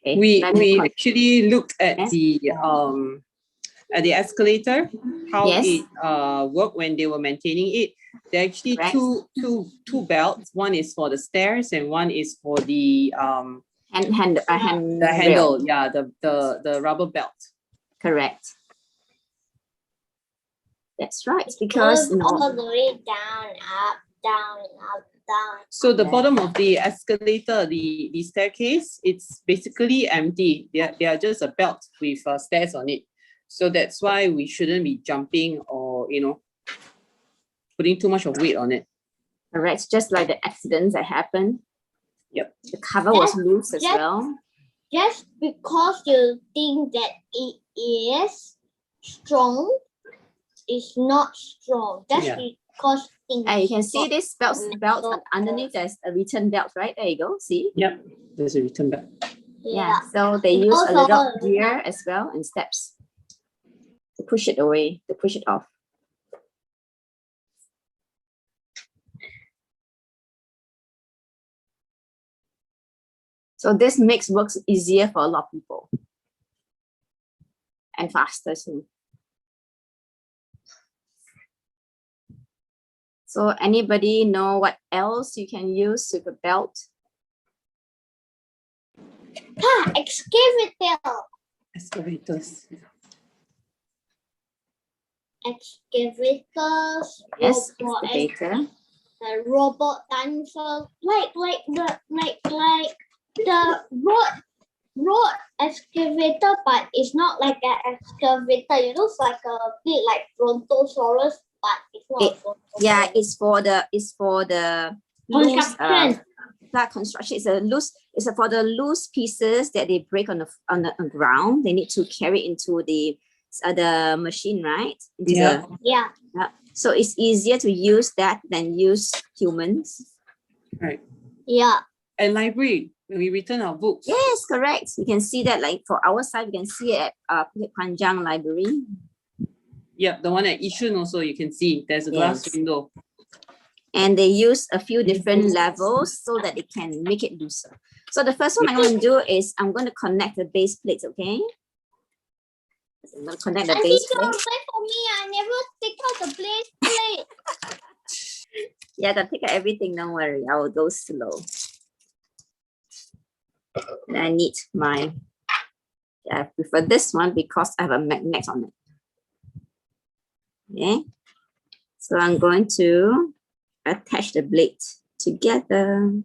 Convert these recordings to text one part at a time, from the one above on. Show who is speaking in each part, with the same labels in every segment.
Speaker 1: Okay,
Speaker 2: we actually looked at the escalator, how it worked when they were maintaining it. There are actually two belts. One is for the stairs and one is for the handle. Yeah, the rubber belt.
Speaker 1: Correct. That's right, because
Speaker 3: all the way down, up, down, up, down.
Speaker 2: So the bottom of the escalator, the staircase, it's basically empty. They are just a belt with stairs on it. So that's why we shouldn't be jumping or putting too much of weight on it.
Speaker 1: Correct, just like the accidents that happened.
Speaker 2: Yep.
Speaker 1: The cover was loose as well.
Speaker 3: Just because you think that it is strong, it's not strong. That's because
Speaker 1: you can see this belt underneath. There's a return belt, right? There you go. See?
Speaker 2: Yep, there's a return belt.
Speaker 1: Yeah. So they use a little gear as well and steps to push it away, to push it off. So this makes works easier for a lot of people and faster too. So anybody know what else you can use with a belt?
Speaker 3: Excavator.
Speaker 2: Excavators.
Speaker 3: Excavators.
Speaker 1: Yes, excavator.
Speaker 3: The robot dancer, like the road excavator, but it's not like an excavator. It looks like a bit like Brontosaurus, but it's not.
Speaker 1: Yeah, it's for the loose construction. It's for the loose pieces that they break on the ground. They need to carry into the machine, right?
Speaker 3: Yeah.
Speaker 1: So it's easier to use that than use humans.
Speaker 2: Right.
Speaker 3: Yeah.
Speaker 2: And library, when we return our books.
Speaker 1: Yes, correct. We can see that, like for our side, we can see it at Panjang Library.
Speaker 2: Yep, the one at Yishun also, you can see there's a glass window.
Speaker 1: And they use a few different levels so that they can make it looser. So the first one I'm going to do is I'm going to connect the base plates, okay? I'm going to connect the base plate.
Speaker 3: Wait for me, I never take out the base plate.
Speaker 1: Yeah, I can take out everything, don't worry. I will go slow. And I need I prefer this one because I have a magnet on it. Okay, so I'm going to attach the blade together.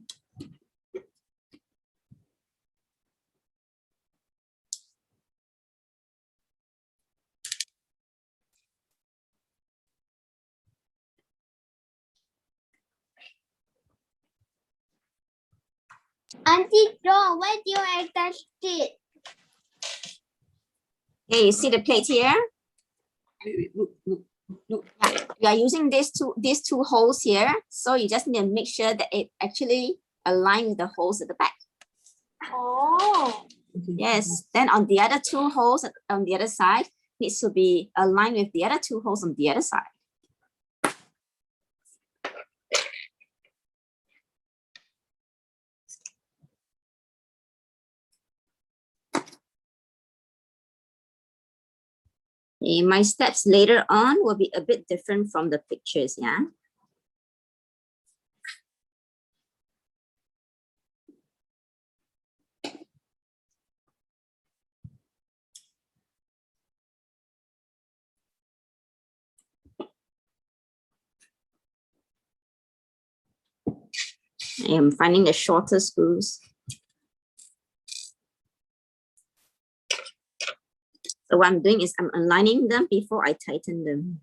Speaker 3: Auntie John, where do you attach it?
Speaker 1: Okay, you see the plate here?
Speaker 2: Look.
Speaker 1: Yeah, we are using these two holes here, so you just need to make sure that it actually aligns with the holes at the back.
Speaker 3: Oh.
Speaker 1: Yes. Then on the other two holes on the other side needs to be aligned with the other two holes on the other side. Okay, my steps later on will be a bit different from the pictures, yeah. I am finding the shorter screws. So what I'm doing is I'm aligning them before I tighten them.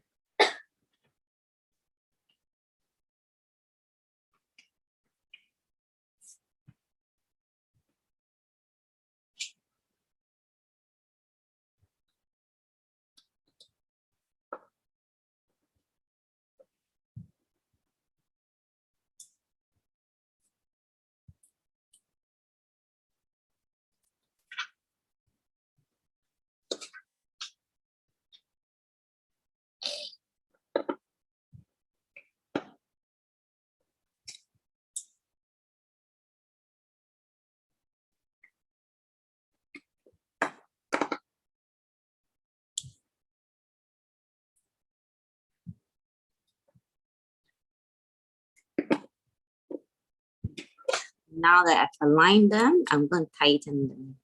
Speaker 1: Now that I've aligned them, I'm going to tighten them.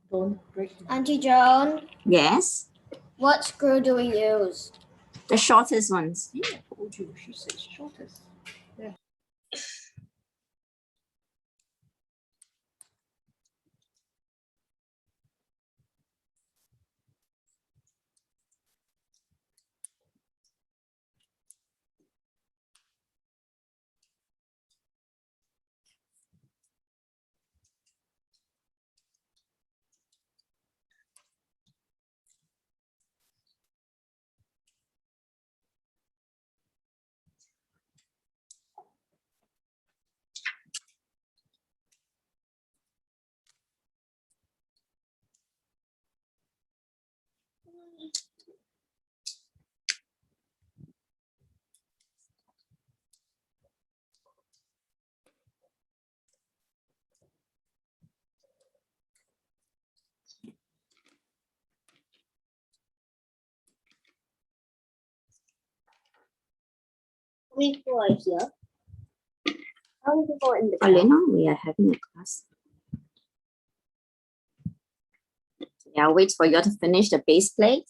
Speaker 4: Don't break.
Speaker 3: Auntie Joan,
Speaker 1: Yes,
Speaker 3: what screw do we use?
Speaker 1: the shortest ones.
Speaker 4: Yeah, I told you, she said shortest.
Speaker 3: We go here. How do we go in the
Speaker 1: Elena, we are having a class. Yeah, I'll wait for you to finish the base plate.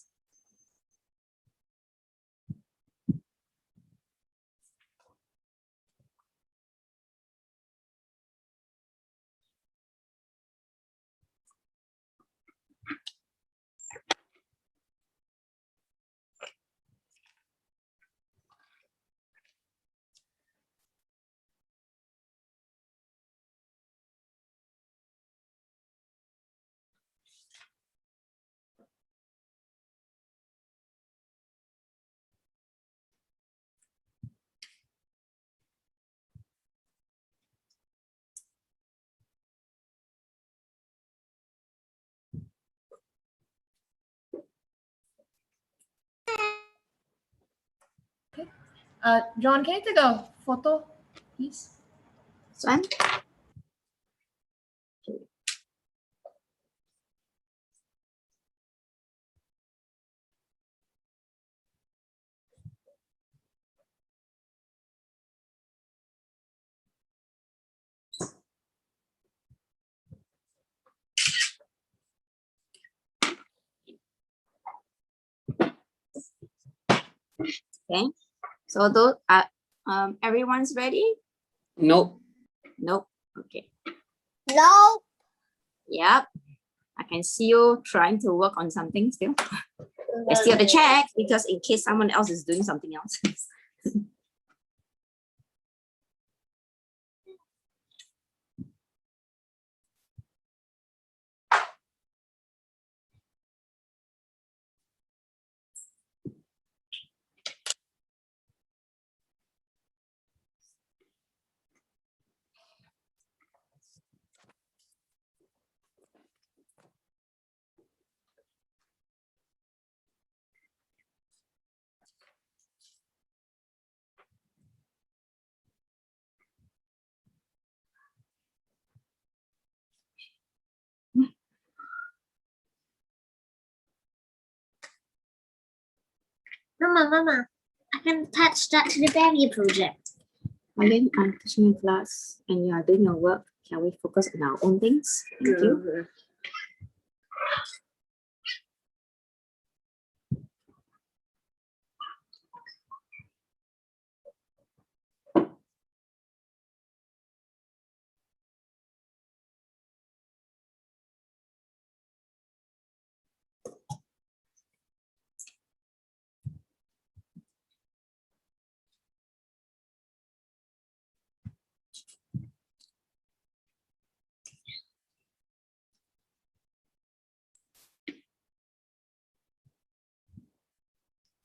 Speaker 4: John, can you take a photo, please?
Speaker 1: Swan? Okay, so those are everyone's ready?
Speaker 2: Nope.
Speaker 1: Nope. Okay.
Speaker 3: No.
Speaker 1: Yep. I can see you trying to work on something still. I still have to check because in case someone else is doing something else.
Speaker 3: Mama, I can attach that to the baby project.
Speaker 1: Again, I'm teaching a class and you are doing your work. Can we focus on our own things? Thank you.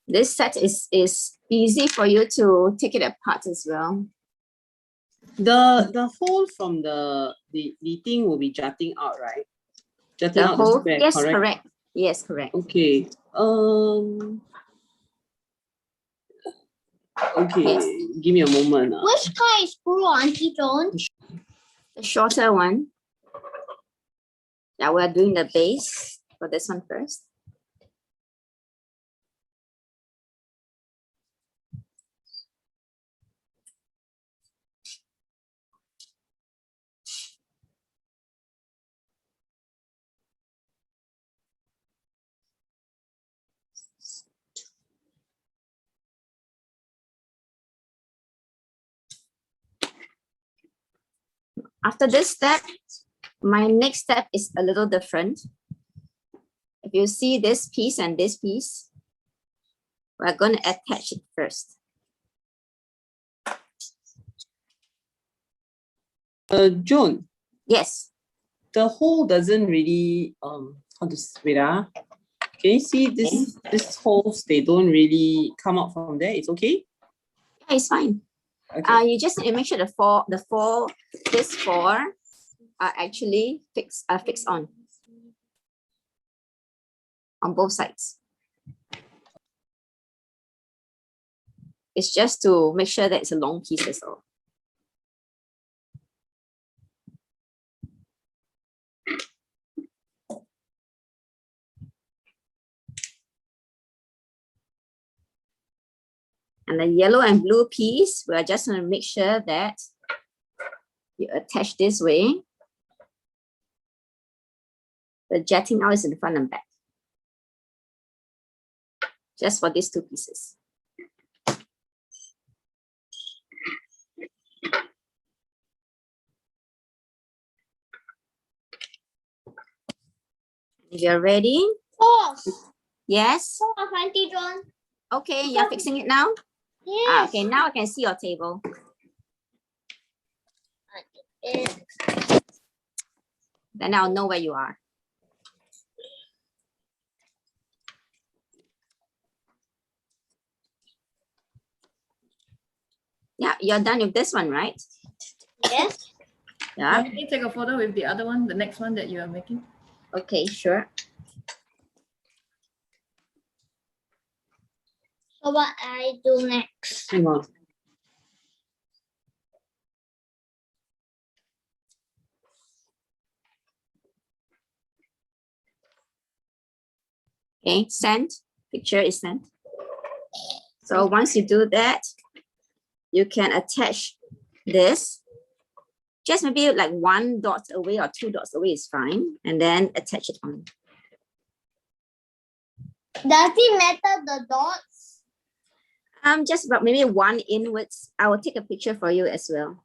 Speaker 1: This set is easy for you to take it apart as well.
Speaker 2: The hole from the thing will be jutting out, right? Jutting
Speaker 1: The
Speaker 2: out
Speaker 1: whole,
Speaker 2: square,
Speaker 1: yes,
Speaker 2: correct?
Speaker 1: correct. Yes, correct.
Speaker 2: Okay. Okay.
Speaker 1: Yes.
Speaker 2: Give me a moment.
Speaker 3: Which kind of screw, Auntie Joan?
Speaker 1: The shorter one. Yeah, we're doing the base for this one first. After this step, my next step is a little different. If you see this piece and this piece, we're going to attach it first.
Speaker 2: Joan,
Speaker 1: Yes.
Speaker 2: the hole doesn't really how to wait can you see this holes, they don't really come out from there? It's okay?
Speaker 1: Yeah, it's fine.
Speaker 2: Okay.
Speaker 1: You just need to make sure this four are actually fixed on both sides. It's just to make sure that it's a long piece as well. And the yellow and blue piece, we're just going to make sure that you attach this way. The jetting out is in the front and back. Just for these two pieces. If you're ready.
Speaker 3: Pause.
Speaker 1: Yes.
Speaker 3: Pause, Auntie John.
Speaker 1: Okay, you're fixing it now?
Speaker 3: Yes.
Speaker 1: Okay, now I can see your table. Then I'll know where you are. Yeah, you're done with this one, right?
Speaker 3: Yes.
Speaker 1: Yeah.
Speaker 4: Can you take a photo with the other one, the next one that you are making?
Speaker 1: Okay, sure.
Speaker 3: So what I do next?
Speaker 2: Hang on.
Speaker 1: Okay, send. Picture is sent. So once you do that, you can attach this. Just maybe like 1 dot away or 2 dots away is fine. And then attach it on.
Speaker 3: Does it matter the dots?
Speaker 1: Just about maybe 1 inwards. I will take a picture for you as well.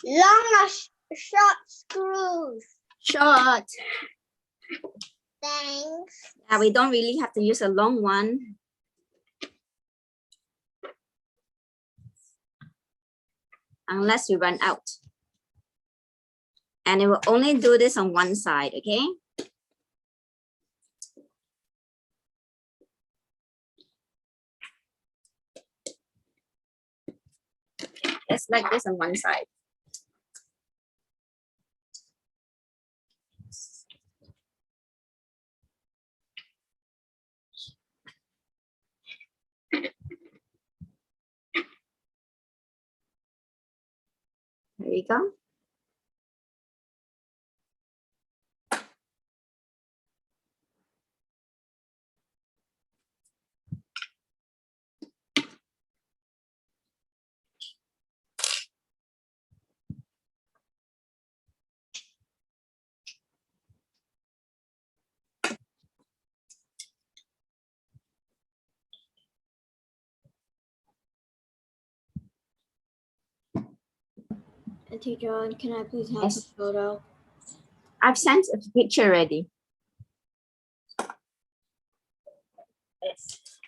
Speaker 3: Long or short screws?
Speaker 1: Short.
Speaker 3: Thanks.
Speaker 1: Yeah, we don't really have to use a long one. Unless we run out. And it will only do this on one side, okay? Just like this on one side. There you go.
Speaker 3: Auntie John, can I please have
Speaker 1: Yes.
Speaker 3: a photo?
Speaker 1: I've sent a picture already. Yes.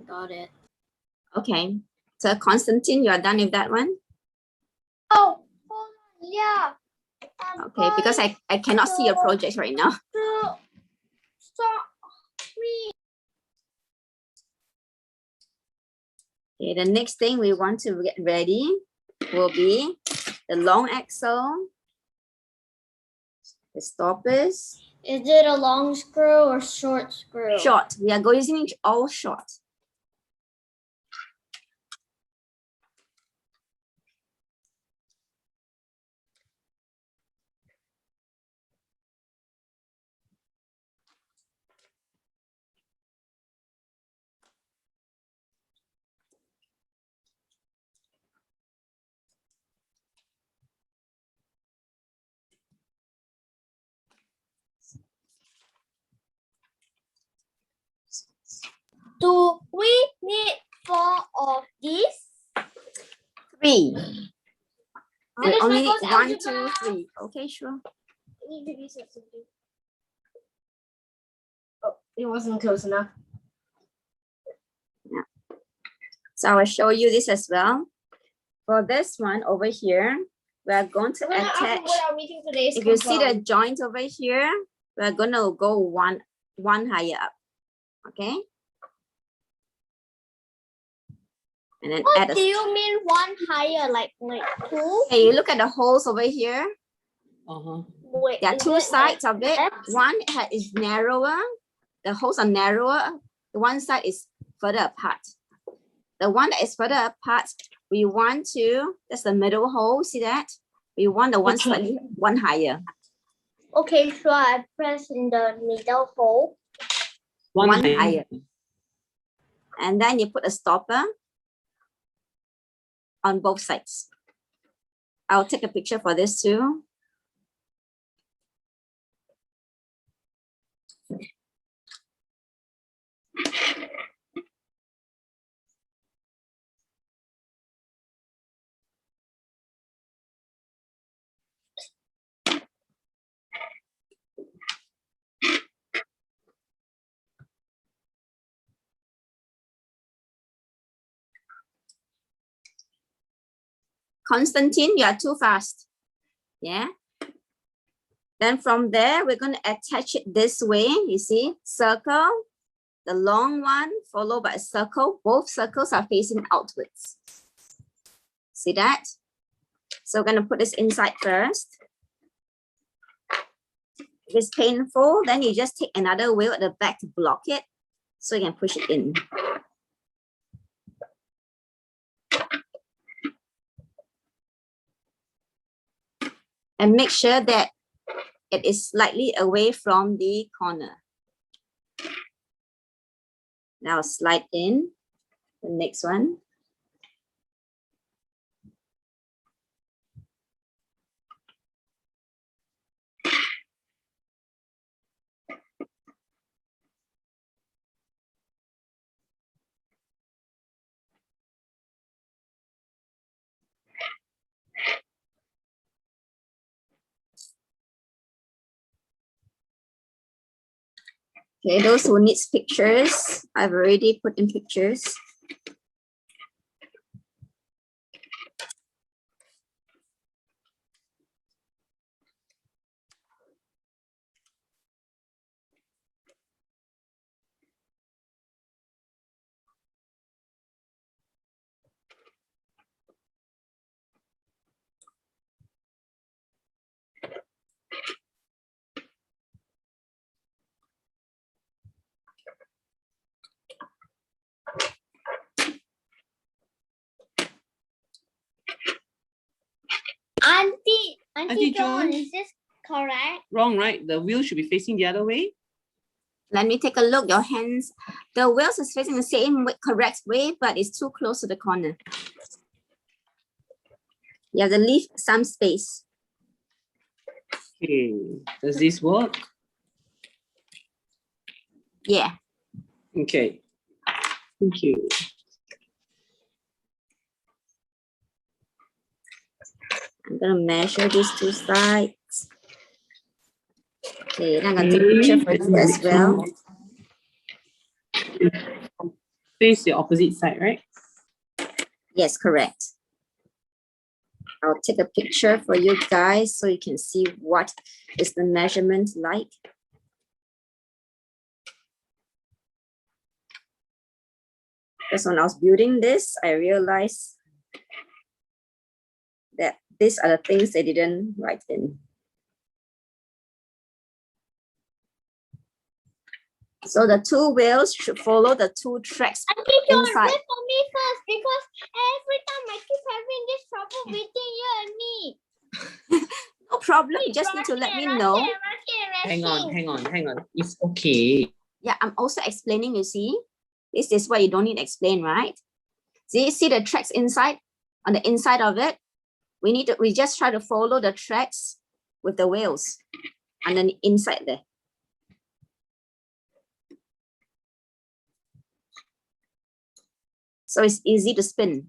Speaker 3: Got it.
Speaker 1: Okay. So Constantine, you are done with that one?
Speaker 3: Oh, hold on. Yeah.
Speaker 1: Okay, because I cannot see your projects right now. Okay, the next thing we want to get ready will be the long axle, the stoppers.
Speaker 3: Is it a long screw or short screw?
Speaker 1: Short. We are going using all short.
Speaker 3: Do we need 4 of these?
Speaker 1: 3. We
Speaker 3: That is
Speaker 1: only
Speaker 3: my
Speaker 1: need
Speaker 3: first
Speaker 1: 1, 2,
Speaker 3: algebra.
Speaker 1: 3. Okay, sure.
Speaker 4: Oh, it wasn't close enough.
Speaker 1: So I will show you this as well. For this one over here, we are going to attach.
Speaker 3: What our meeting today is
Speaker 1: If you see the joint over here, we're going to go one higher up. Okay. And then add
Speaker 3: What
Speaker 1: a.
Speaker 3: do you mean 1 higher, like 2?
Speaker 1: Okay, you look at the holes over here.
Speaker 3: Wait,
Speaker 1: There are
Speaker 3: is
Speaker 1: 2
Speaker 3: it
Speaker 1: sides of it.
Speaker 3: left?
Speaker 1: One is narrower. The holes are narrower. The one side is further apart. The one that is further apart, we want to, that's the middle hole, see that? We want the one slightly one higher.
Speaker 3: Okay, so I press in the middle hole.
Speaker 1: One higher. And then you put a stopper on both sides. I'll take a picture for this too. Constantine, you are too fast. Yeah. Then from there, we're going to attach it this way. You see, circle, the long one followed by a circle. Both circles are facing outwards. See that? So we're going to put this inside first. If it's painful, then you just take another wheel at the back to block it so you can push it in. And make sure that it is slightly away from the corner. Now slide in the next one. Okay, those who need pictures, I've already put in pictures.
Speaker 3: Auntie John,
Speaker 2: John.
Speaker 3: is this correct?
Speaker 2: Wrong, right? The wheel should be facing the other way.
Speaker 1: Let me take a look. Your hands, the wheels is facing the same way, correct way, but it's too close to the corner. You have to leave some space.
Speaker 2: Okay, does this work?
Speaker 1: Yeah.
Speaker 2: Okay. Thank you.
Speaker 1: I'm gonna measure these 2 sides. Okay, then I'm gonna take a picture for you as well.
Speaker 2: Face the opposite side, right?
Speaker 1: Yes, correct. I'll take a picture for you guys so you can see what is the measurement like. Because when I was building this, I realized that these are the things they didn't write in. So the 2 wheels should follow the 2 tracks
Speaker 3: Auntie John,
Speaker 1: inside.
Speaker 3: wait for me first, because every time I keep having this trouble between you and me.
Speaker 1: No problem. You just need to let me know.
Speaker 2: Hang on. It's okay.
Speaker 1: Yeah, I'm also explaining, you see. This is why you don't need to explain, right? See the tracks inside, on the inside of it? We just try to follow the tracks with the wheels and then inside there. So it's easy to spin.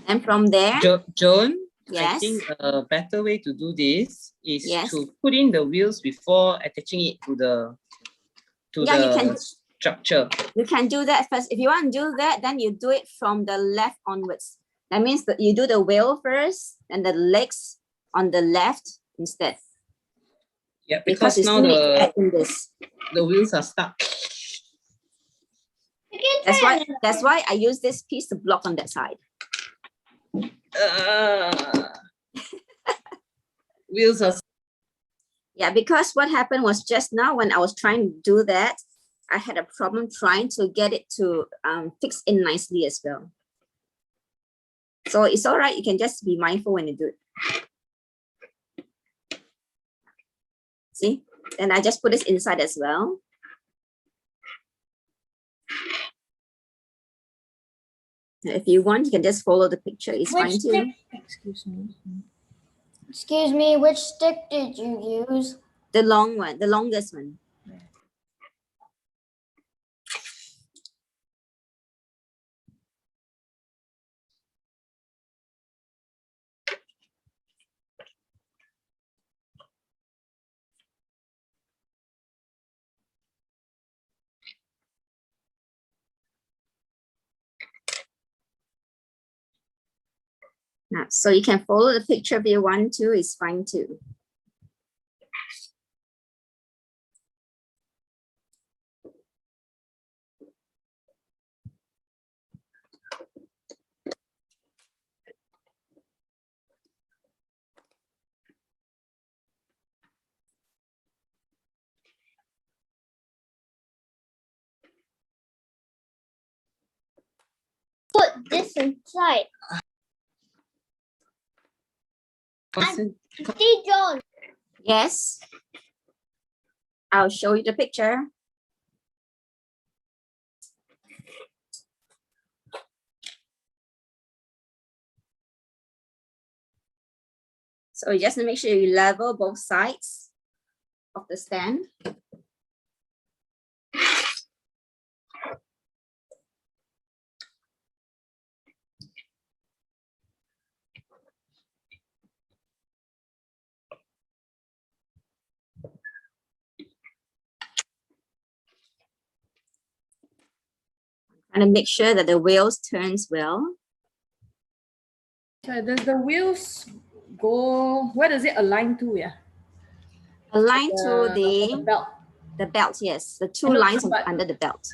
Speaker 1: And from there,
Speaker 2: Joan,
Speaker 1: yes.
Speaker 2: I think a better way to do this is
Speaker 1: Yes.
Speaker 2: to put in the wheels before attaching it to the
Speaker 1: Yeah, you can.
Speaker 2: structure.
Speaker 1: You can do that first. If you want to do that, then you do it from the left onwards. That means that you do the wheel first and the legs on the left instead.
Speaker 2: Yeah,
Speaker 1: Because
Speaker 2: because
Speaker 1: you
Speaker 2: now
Speaker 1: still need to add in this.
Speaker 2: the wheels are stuck.
Speaker 1: That's why I use this piece to block on that side.
Speaker 2: Wheels are.
Speaker 1: Yeah, because what happened was just now when I was trying to do that, I had a problem trying to get it to fix in nicely as well. So it's all right. You can just be mindful when you do it. See? And I just put this inside as well. If you want, you can just follow the picture. It's fine too.
Speaker 4: Excuse me.
Speaker 3: Excuse me, which stick did you use?
Speaker 1: The long one, the longest one. Now, so you can follow the picture if you want to, it's fine too.
Speaker 3: Put this inside. See, John.
Speaker 1: Yes. I'll show you the picture. So you just make sure you level both sides of the stand. And make sure that the wheels turns well.
Speaker 4: So does the wheels go, where does it align to? Yeah.
Speaker 1: Align to
Speaker 4: The belt.
Speaker 1: the belt, yes. The two
Speaker 4: I know,
Speaker 1: lines
Speaker 4: but-
Speaker 1: under the belt.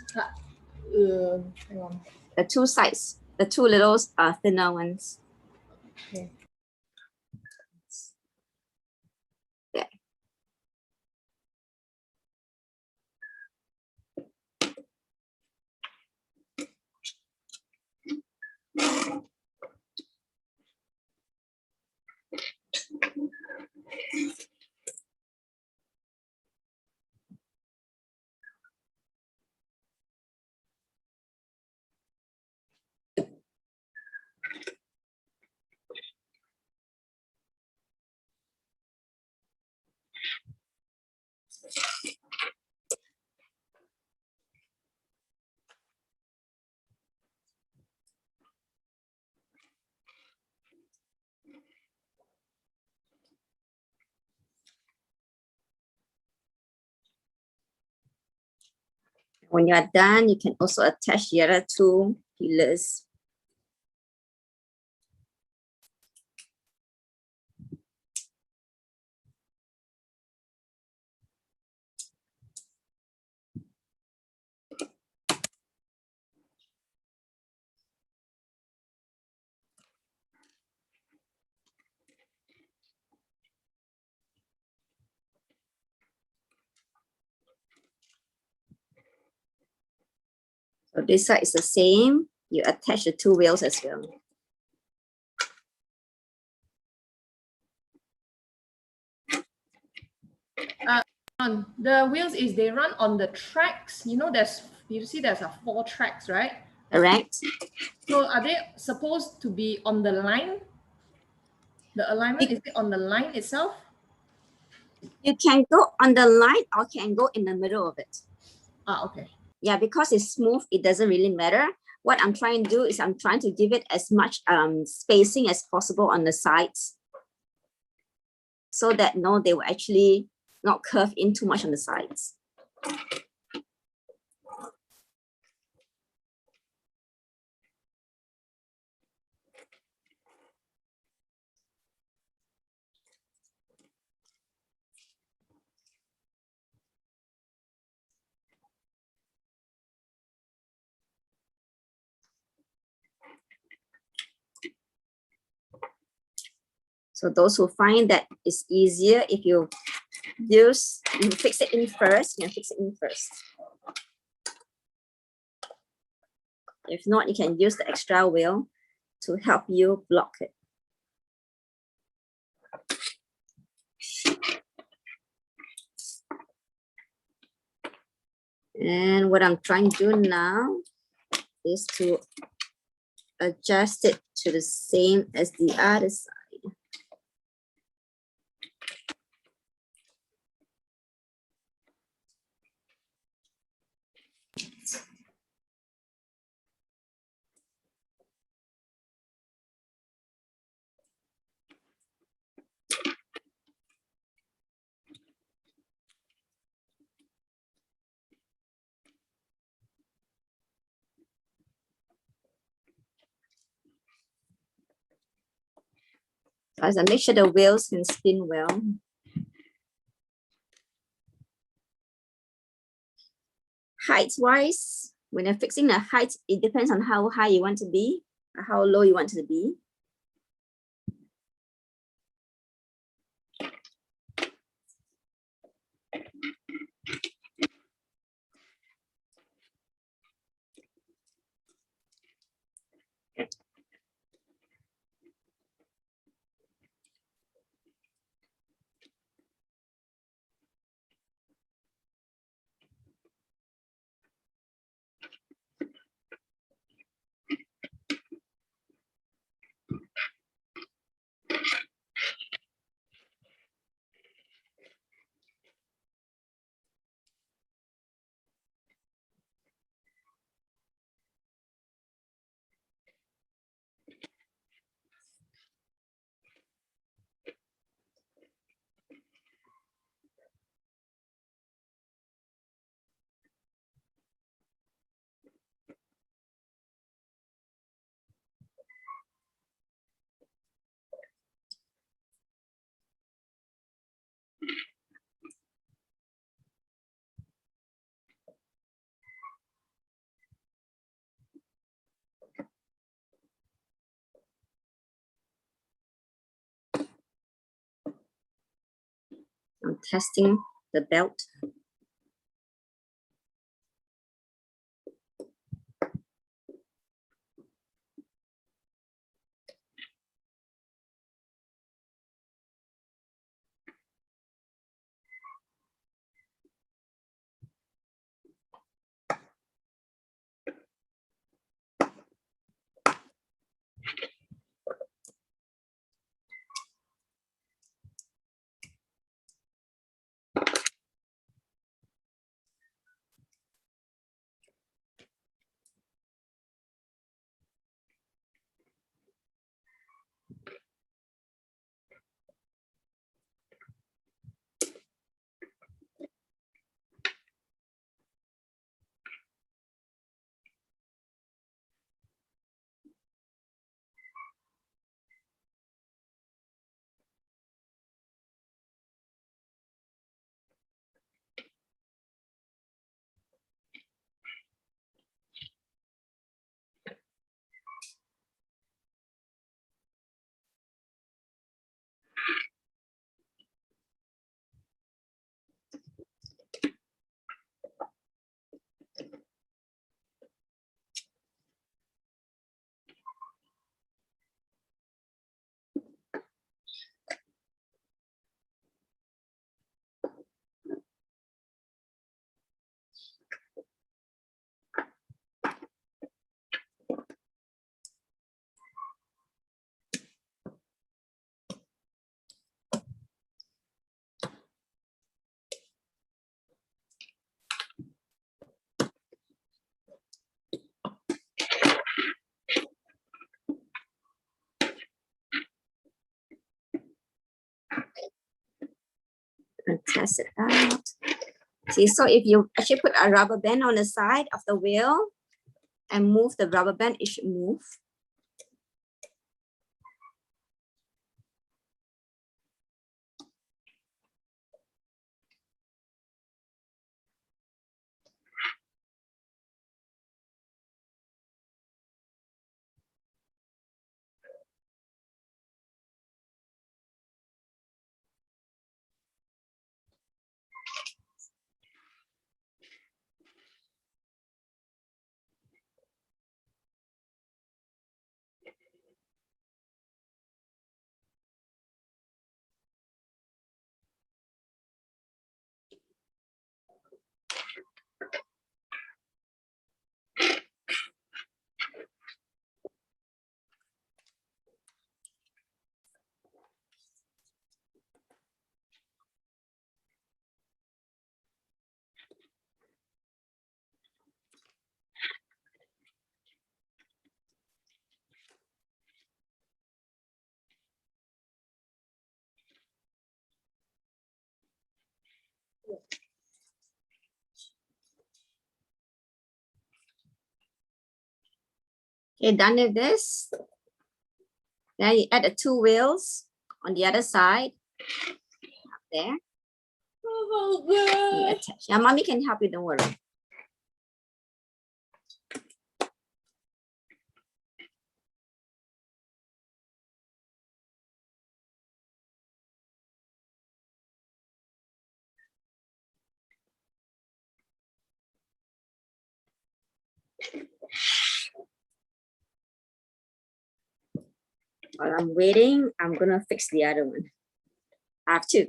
Speaker 4: Hang on.
Speaker 1: The two sides, the two little thinner ones.
Speaker 4: Okay.
Speaker 1: There. When you are done, you can also attach the other two pillars. So this side is the same. You attach the two wheels as well.
Speaker 4: The wheels is they run on the tracks. You know, you see there's 4 tracks, right?
Speaker 1: Correct.
Speaker 4: So are they supposed to be on the line? The alignment, is it on the line itself?
Speaker 1: You can go on the line or can go in the middle of it.
Speaker 4: Ah, okay.
Speaker 1: Yeah, because it's smooth, it doesn't really matter. What I'm trying to do is I'm trying to give it as much spacing as possible on the sides, so that no, they will actually not curve in too much on the sides. So those who find that it's easier if you fix it in first, you can fix it in first. If not, you can use the extra wheel to help you block it. And what I'm trying to do now is to adjust it to the same as the other side. As I make sure the wheels can spin well. Height-wise, when you're fixing the height, it depends on how high you want to be, or how low you want it to be. I'm testing the belt. test it out. See, so if you actually put a rubber band on the side of the wheel and move the rubber band, it should move. Okay, done with this. Then you add the two wheels on the other side. Up there. You attach. Yeah, mommy can help you, don't worry. While I'm waiting, I'm gonna fix the other one. I have two.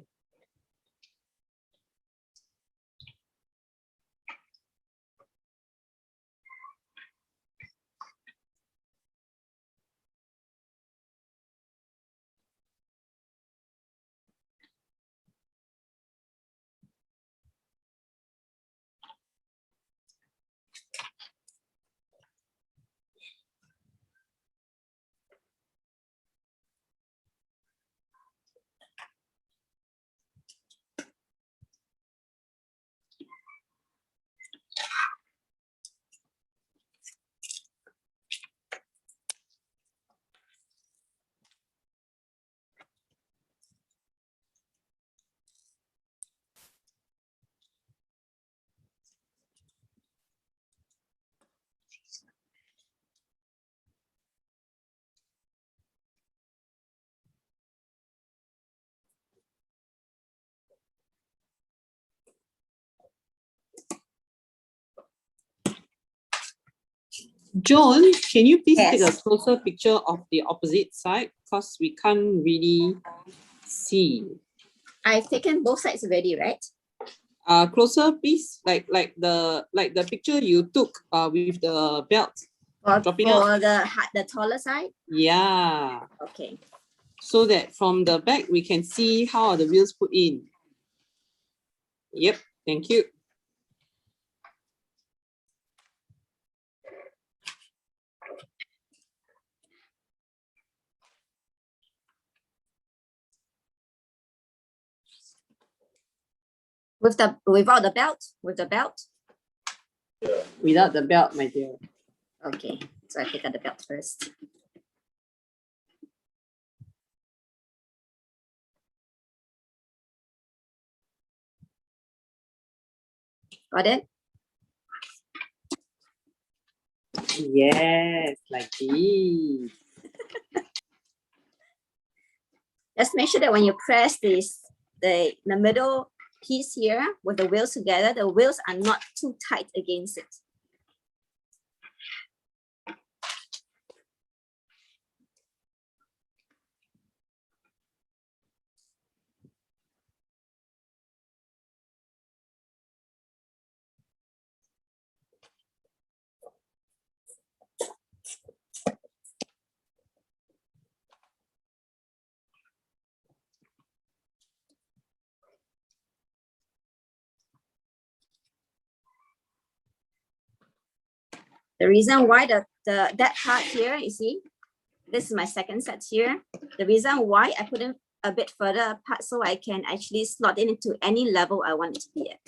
Speaker 2: Joan, can you please take a
Speaker 1: Yes.
Speaker 2: closer picture of the opposite side? Because we can't really see.
Speaker 1: I've taken both sides already, right?
Speaker 2: Closer, please. Like the picture you took with the belt.
Speaker 1: For
Speaker 2: Dropping out.
Speaker 1: the taller side?
Speaker 2: Yeah.
Speaker 1: Okay.
Speaker 2: So that from the back we can see how are the wheels put in. Yep, thank you.
Speaker 1: Without the belt? With the belt?
Speaker 2: Without the belt, my dear.
Speaker 1: Okay. So I take out the belt first. Got it?
Speaker 2: Yes, like this.
Speaker 1: Just make sure that when you press this, the middle piece here with the wheels together, the wheels are not too tight against it. The reason why that part here, you see, this is my second set here. The reason why I a bit further apart so I can actually slot it into any level I want it to be at.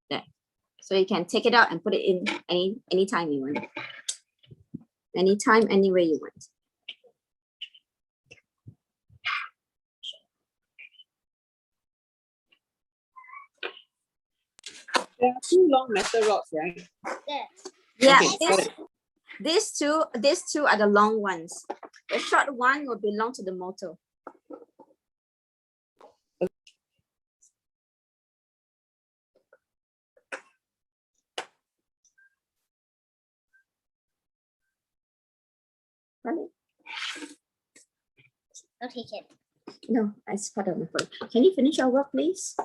Speaker 1: There. So you can take it out and put it in anytime you want. Anytime, anywhere you want.
Speaker 2: There are 2 long metal rods, right?
Speaker 1: Yeah,
Speaker 2: Okay, got it.
Speaker 1: these two are the long ones. The short one will belong to the motor. Right?
Speaker 3: Okay, can.
Speaker 1: No, it's part of the phone. Can you finish your work, please?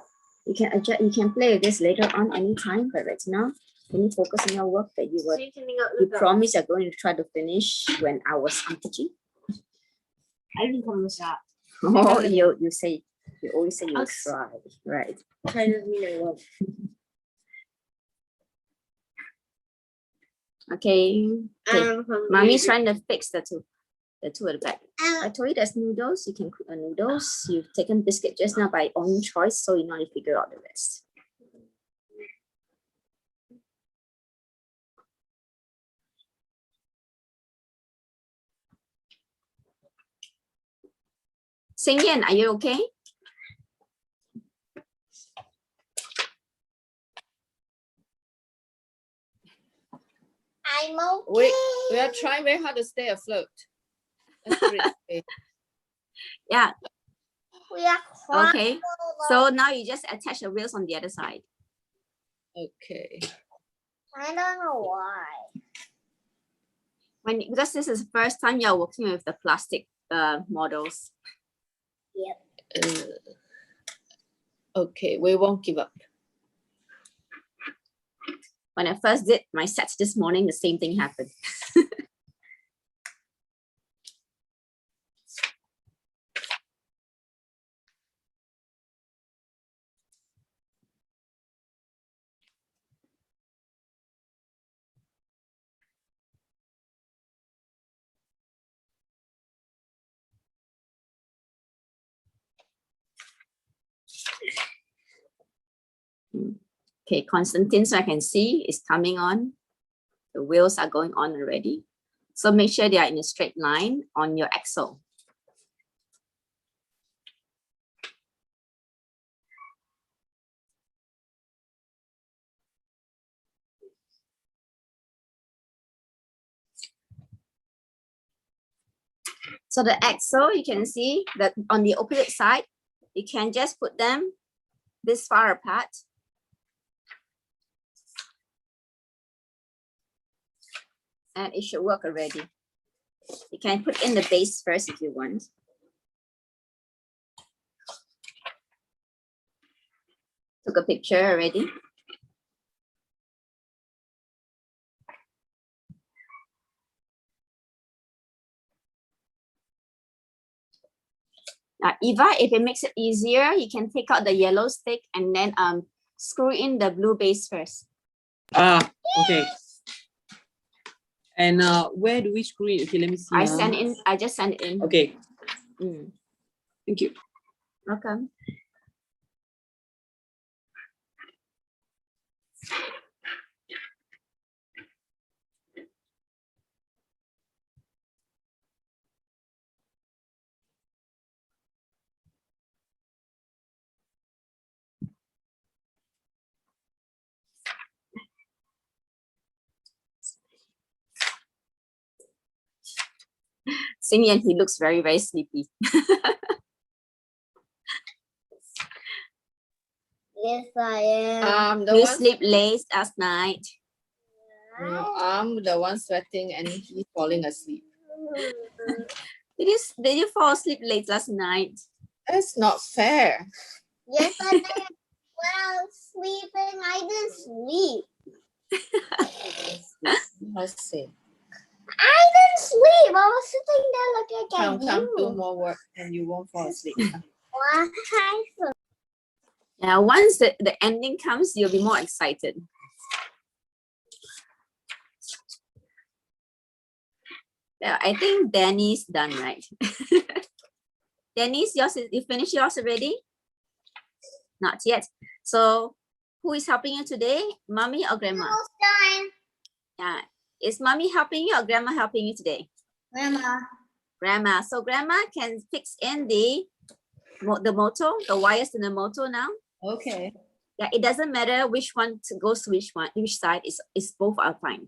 Speaker 1: You can adjust. You can play with this later on anytime, but right now, can you focus on your work that you promised you're going to try to finish when I was teaching?
Speaker 3: I can come this out.
Speaker 1: Oh, you say you always say you try, right?
Speaker 3: Try doesn't mean I won't.
Speaker 1: Okay. Mommy's trying to fix the two at the back. I told you there's noodles. You can cook noodles. You've taken biscuit just now by own choice, so you know to figure out the rest. Xing Yan, are you okay?
Speaker 3: I'm okay.
Speaker 2: We are trying very hard to stay afloat. That's great.
Speaker 1: Yeah.
Speaker 3: We are
Speaker 1: Okay. So now you just attach the wheels on the other side.
Speaker 2: Okay.
Speaker 3: I don't know why.
Speaker 1: Because this is the first time you're working with the plastic models.
Speaker 3: Yep.
Speaker 2: Okay, we won't give up.
Speaker 1: When I first did my sets this morning, the same thing happened. Okay, Constantine, so I can see is coming on. The wheels are going on already. So make sure they are in a straight line on your axle. So the axle, you can see that on the opposite side, you can just put them this far apart. And it should work already. You can put in the base first if you want. Took a picture already. Now, Eva, if it makes it easier, you can take out the yellow stick and then screw in the blue base first.
Speaker 2: Okay. And where do we screw it? Okay, let me see.
Speaker 1: I just sent it in.
Speaker 2: Okay.
Speaker 1: Mm.
Speaker 2: Thank you.
Speaker 1: Welcome. Xing, he looks very, very sleepy.
Speaker 3: Yes, I am.
Speaker 1: You sleep late last night.
Speaker 2: I'm the one sweating and he's falling asleep.
Speaker 1: Did you fall asleep late last night?
Speaker 2: That's not fair.
Speaker 3: Yes, I did. When I was sleeping, I didn't sleep.
Speaker 2: Let's see.
Speaker 3: I didn't sleep. I was sitting there looking at
Speaker 2: Come
Speaker 3: you.
Speaker 2: do more work and you won't fall asleep.
Speaker 3: Why?
Speaker 1: Yeah, once the ending comes, you'll be more excited. Yeah, I think Danny's done, right? Dennis, you finished yours already? Not yet. So who is helping you today? Mommy or grandma?
Speaker 3: Almost done.
Speaker 1: Yeah. Is mommy helping you or grandma helping you today?
Speaker 3: Grandma.
Speaker 1: Grandma. So grandma can fix in the motor, the wires in the motor now.
Speaker 2: Okay.
Speaker 1: Yeah, it doesn't matter which one goes to which side. It's both are fine.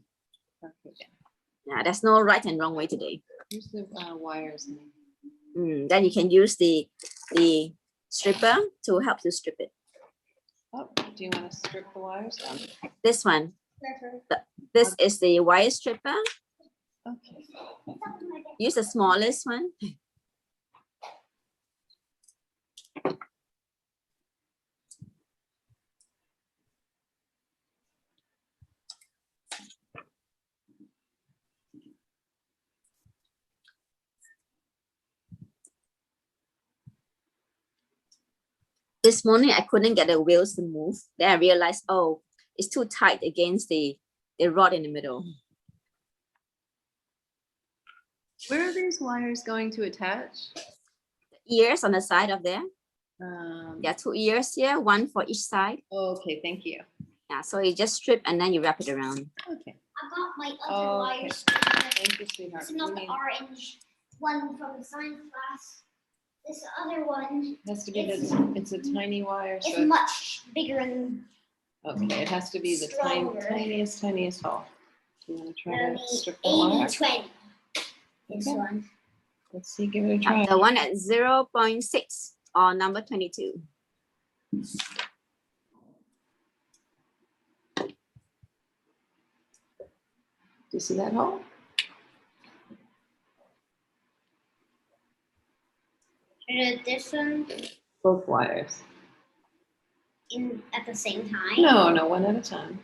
Speaker 2: Okay.
Speaker 1: Yeah, there's no right and wrong way today.
Speaker 2: Here's the wires.
Speaker 1: Then you can use the stripper to help to strip it.
Speaker 2: Oh, do you want to strip the wires down?
Speaker 1: This one. This is the wire stripper.
Speaker 2: Okay.
Speaker 1: Use the smallest one. This morning I couldn't get the wheels to move. Then I realized, oh, it's too tight against the rod in the middle.
Speaker 2: Where are these wires going to attach?
Speaker 1: Ears on the side of there. There are 2 ears here, one for each side.
Speaker 2: Okay, thank you.
Speaker 1: Yeah, so you just strip and then you wrap it around.
Speaker 2: Okay.
Speaker 3: I got my other
Speaker 2: Okay.
Speaker 3: wires.
Speaker 2: Thank you, sweetheart.
Speaker 3: It's not the orange one from the science class. This other one
Speaker 2: It has to be it's a tiny wire.
Speaker 3: is
Speaker 2: So
Speaker 3: much bigger and
Speaker 2: okay, it has to be the
Speaker 3: stronger.
Speaker 2: tiniest hole. Do you want to try
Speaker 3: only
Speaker 2: to strip the wire?
Speaker 3: 80-20. This
Speaker 2: Okay.
Speaker 3: one.
Speaker 2: Let's see, give it a try.
Speaker 1: The one at 0.6 or number 22.
Speaker 2: Do you see that hole?
Speaker 3: This one
Speaker 2: Both wires.
Speaker 3: in at the same time.
Speaker 2: No, one at a time.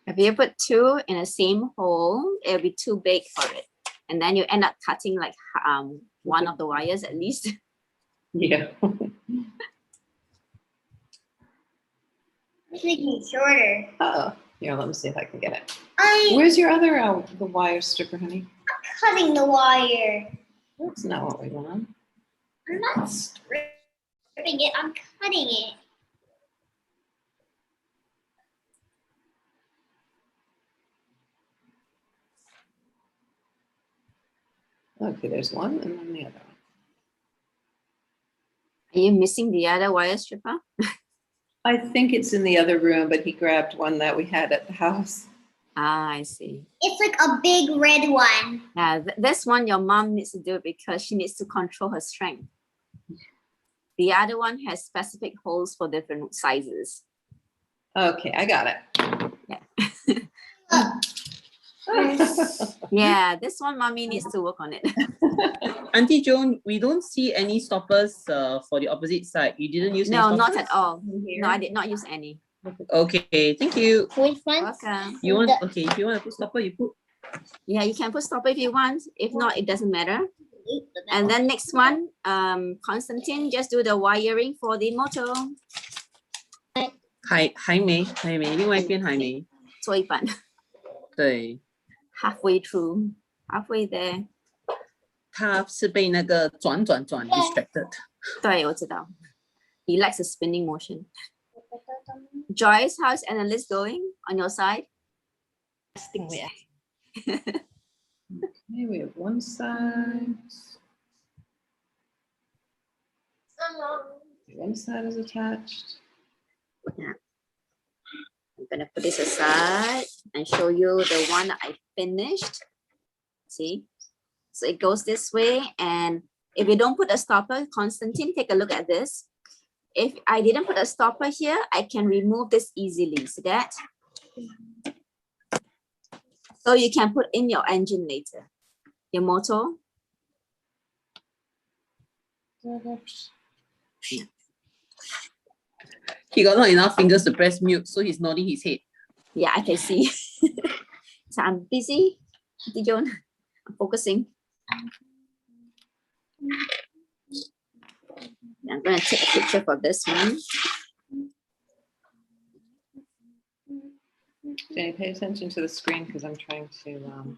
Speaker 1: If you put 2 in the same hole, it'll be too big for it. And then you end up cutting like one of the wires at least.
Speaker 2: Yeah.
Speaker 3: It's making shorter.
Speaker 2: Oh, here, let me see if I can get it.
Speaker 3: I'm
Speaker 2: Where's your other the wire stripper, honey?
Speaker 3: cutting the wire.
Speaker 2: That's not what we want.
Speaker 3: I'm not stripping it, I'm cutting it.
Speaker 2: Okay, there's one and then the other one.
Speaker 1: Are you missing the other wire stripper?
Speaker 2: I think it's in the other room, but he grabbed one that we had at the house.
Speaker 1: Ah, I see.
Speaker 3: It's like a big red one.
Speaker 1: Yeah, this one your mom needs to do because she needs to control her strength. The other one has specific holes for different sizes.
Speaker 2: Okay, I got it.
Speaker 1: Yeah, this one mommy needs to work on it.
Speaker 2: Auntie Joan, we don't see any stoppers for the opposite side. You didn't use
Speaker 1: No,
Speaker 2: any
Speaker 1: not
Speaker 2: stoppers?
Speaker 1: at all.
Speaker 2: Here?
Speaker 1: No, I did not use any.
Speaker 2: Okay, thank you.
Speaker 3: Which one?
Speaker 1: Welcome.
Speaker 2: You want okay, if you want to put stopper, you put.
Speaker 1: Yeah, you can put stopper if you want. If not, it doesn't matter. And then next one, Constantine, just do the wiring for the motor.
Speaker 2: 还没，另外一边还没。
Speaker 1: 做一半。
Speaker 2: 对，
Speaker 1: Halfway through, halfway there.
Speaker 2: 他是被那个转 distracted。
Speaker 1: 对，我知道。He likes the spinning motion. Joyce, how's analyst going on your side?
Speaker 2: Okay, we have one side. One side is attached.
Speaker 1: Yeah. I'm gonna put this aside and show you the one that I finished. See? So it goes this way, and if you don't put a stopper, Constantine, take a look at this. If I didn't put a stopper here, I can remove this easily. See that? So you can put in your engine later, your motor.
Speaker 2: He got not enough fingers to press mute, so he's nodding his head.
Speaker 1: Yeah, I can see. So I'm busy, Auntie Joan. I'm focusing. I'm going to take a picture for this one.
Speaker 2: Jenny, pay attention to the screen because I'm trying to.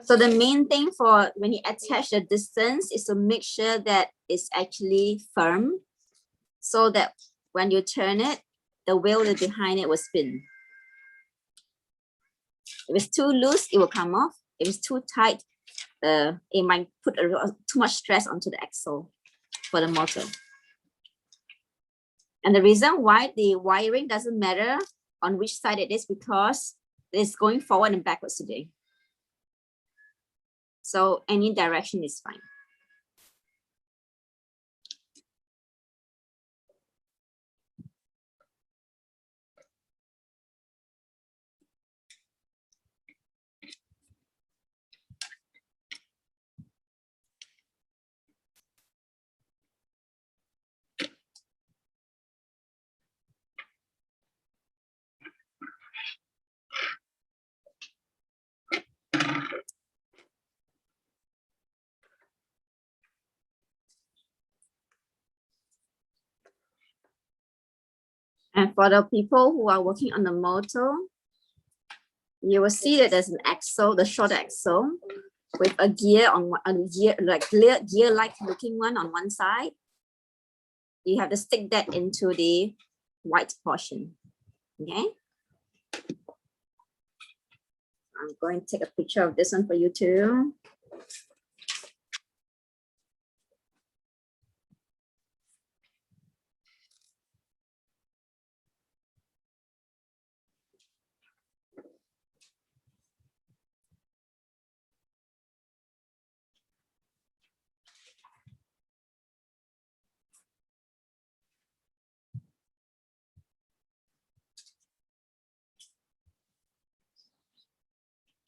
Speaker 1: So the main thing for when you attach the distance is to make sure that it's actually firm, so that when you turn it, the wheel behind it will spin. If it's too loose, it will come off. If it's too tight, it might put too much stress onto the axle for the motor. And the reason why the wiring doesn't matter on which side it is, because it's going forward and backwards today. So any direction is fine. And for the people who are working on the motor, you will see that there's an axle, the short axle, with a gear on a gear, like gear-like looking one on one side. You have to stick that into the white portion. Okay. I'm going to take a picture of this one for you too.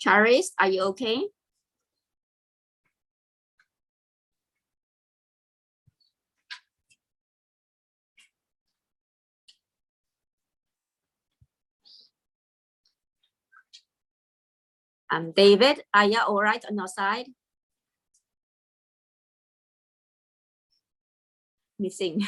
Speaker 1: Charis, are you okay? David, are you all right on your side? Missing.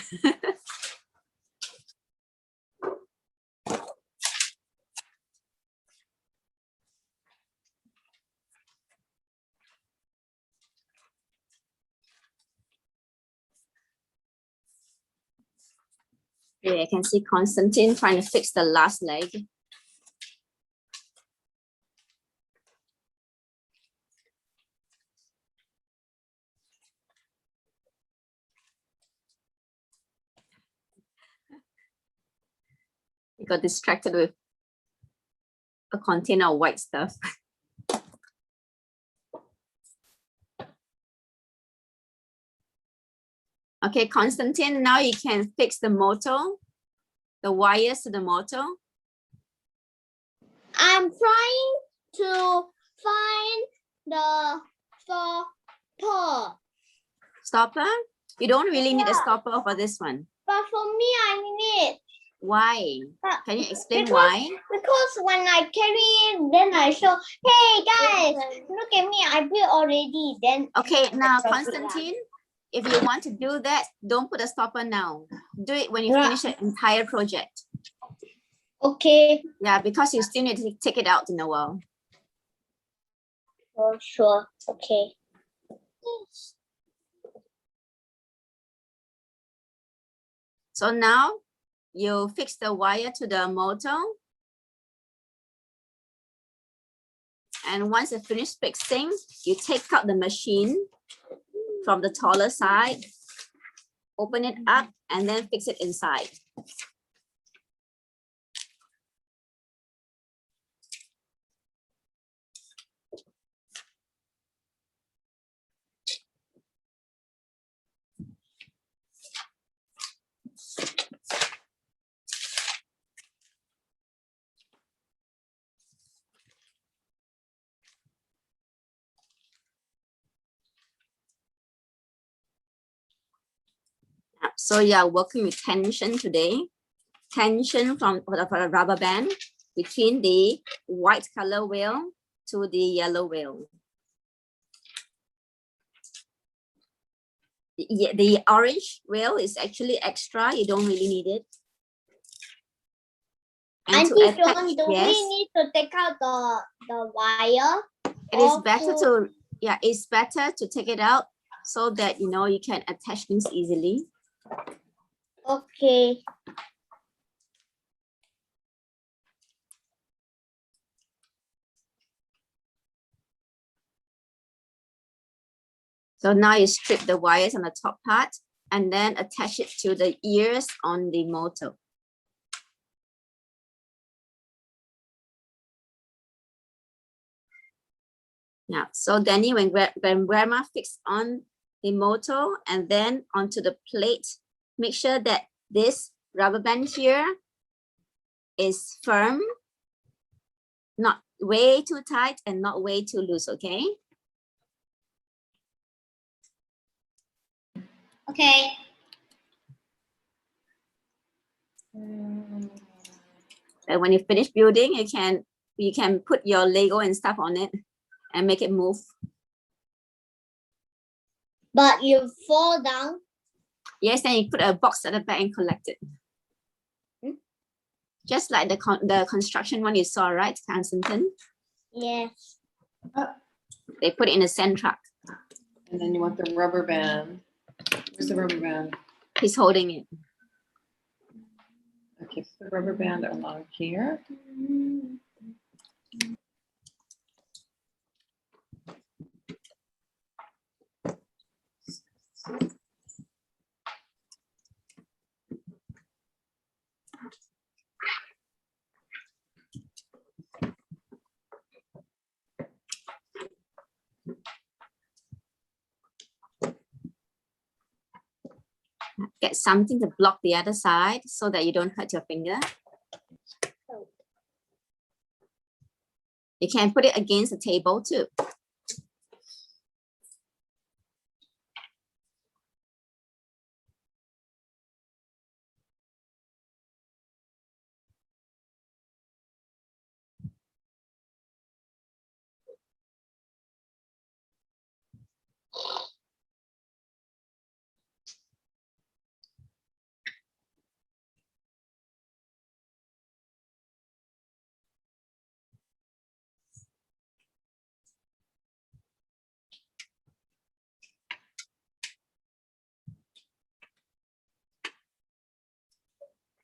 Speaker 1: Yeah, I can see Constantine trying to fix the last leg. He got distracted with a container of white stuff. Okay, Constantine, now you can fix the motor, the wires to the motor.
Speaker 3: I'm trying to find the stopper.
Speaker 1: Stopper? You don't really need a
Speaker 3: Yeah.
Speaker 1: stopper for this one.
Speaker 3: But for me, I need it.
Speaker 1: Why?
Speaker 3: But
Speaker 1: Can you explain
Speaker 3: because-
Speaker 1: why?
Speaker 3: Because when I carry it, then I show, hey guys, look at me, I built already. Then
Speaker 1: Okay, now
Speaker 3: drop it
Speaker 1: Constantine, if you want to do that, don't put a stopper now. Do it when you
Speaker 3: Yeah.
Speaker 1: finish the entire project.
Speaker 3: okay,
Speaker 1: Yeah, because you still need to take it out in a while.
Speaker 3: for sure. Okay.
Speaker 1: So now you fix the wire to the motor. And once you finish fixing, you take out the machine from the taller side, open it up, and then fix it inside. So you are working with tension today. Tension for the rubber band between the white color wheel to the yellow wheel. The orange wheel is actually extra. You don't really need it. And to
Speaker 3: Auntie
Speaker 1: attach,
Speaker 3: John, do
Speaker 1: yes,
Speaker 3: we need to take out the wire?
Speaker 1: it is better to, yeah, it's better to take it out so that, you know, you can attach things easily.
Speaker 3: Okay.
Speaker 1: So now you strip the wires on the top part and then attach it to the ears on the motor. Yeah, so Danny, when grandma fixed on the motor and then onto the plate, make sure that this rubber band here is firm, not way too tight and not way too loose, okay?
Speaker 3: Okay.
Speaker 1: And when you finish building, you can put your Lego and stuff on it and make it move.
Speaker 3: But you fall down.
Speaker 1: Yes, then you put a box at the back and collect it. Just like the construction one you saw, right, Constantine?
Speaker 3: Yes.
Speaker 1: They put it in a sand truck.
Speaker 5: And then you want the rubber band. Where's the rubber band?
Speaker 1: He's holding it.
Speaker 5: Okay, put the rubber band along here.
Speaker 1: Get something to block the other side so that you don't hurt your finger. You can put it against the table too.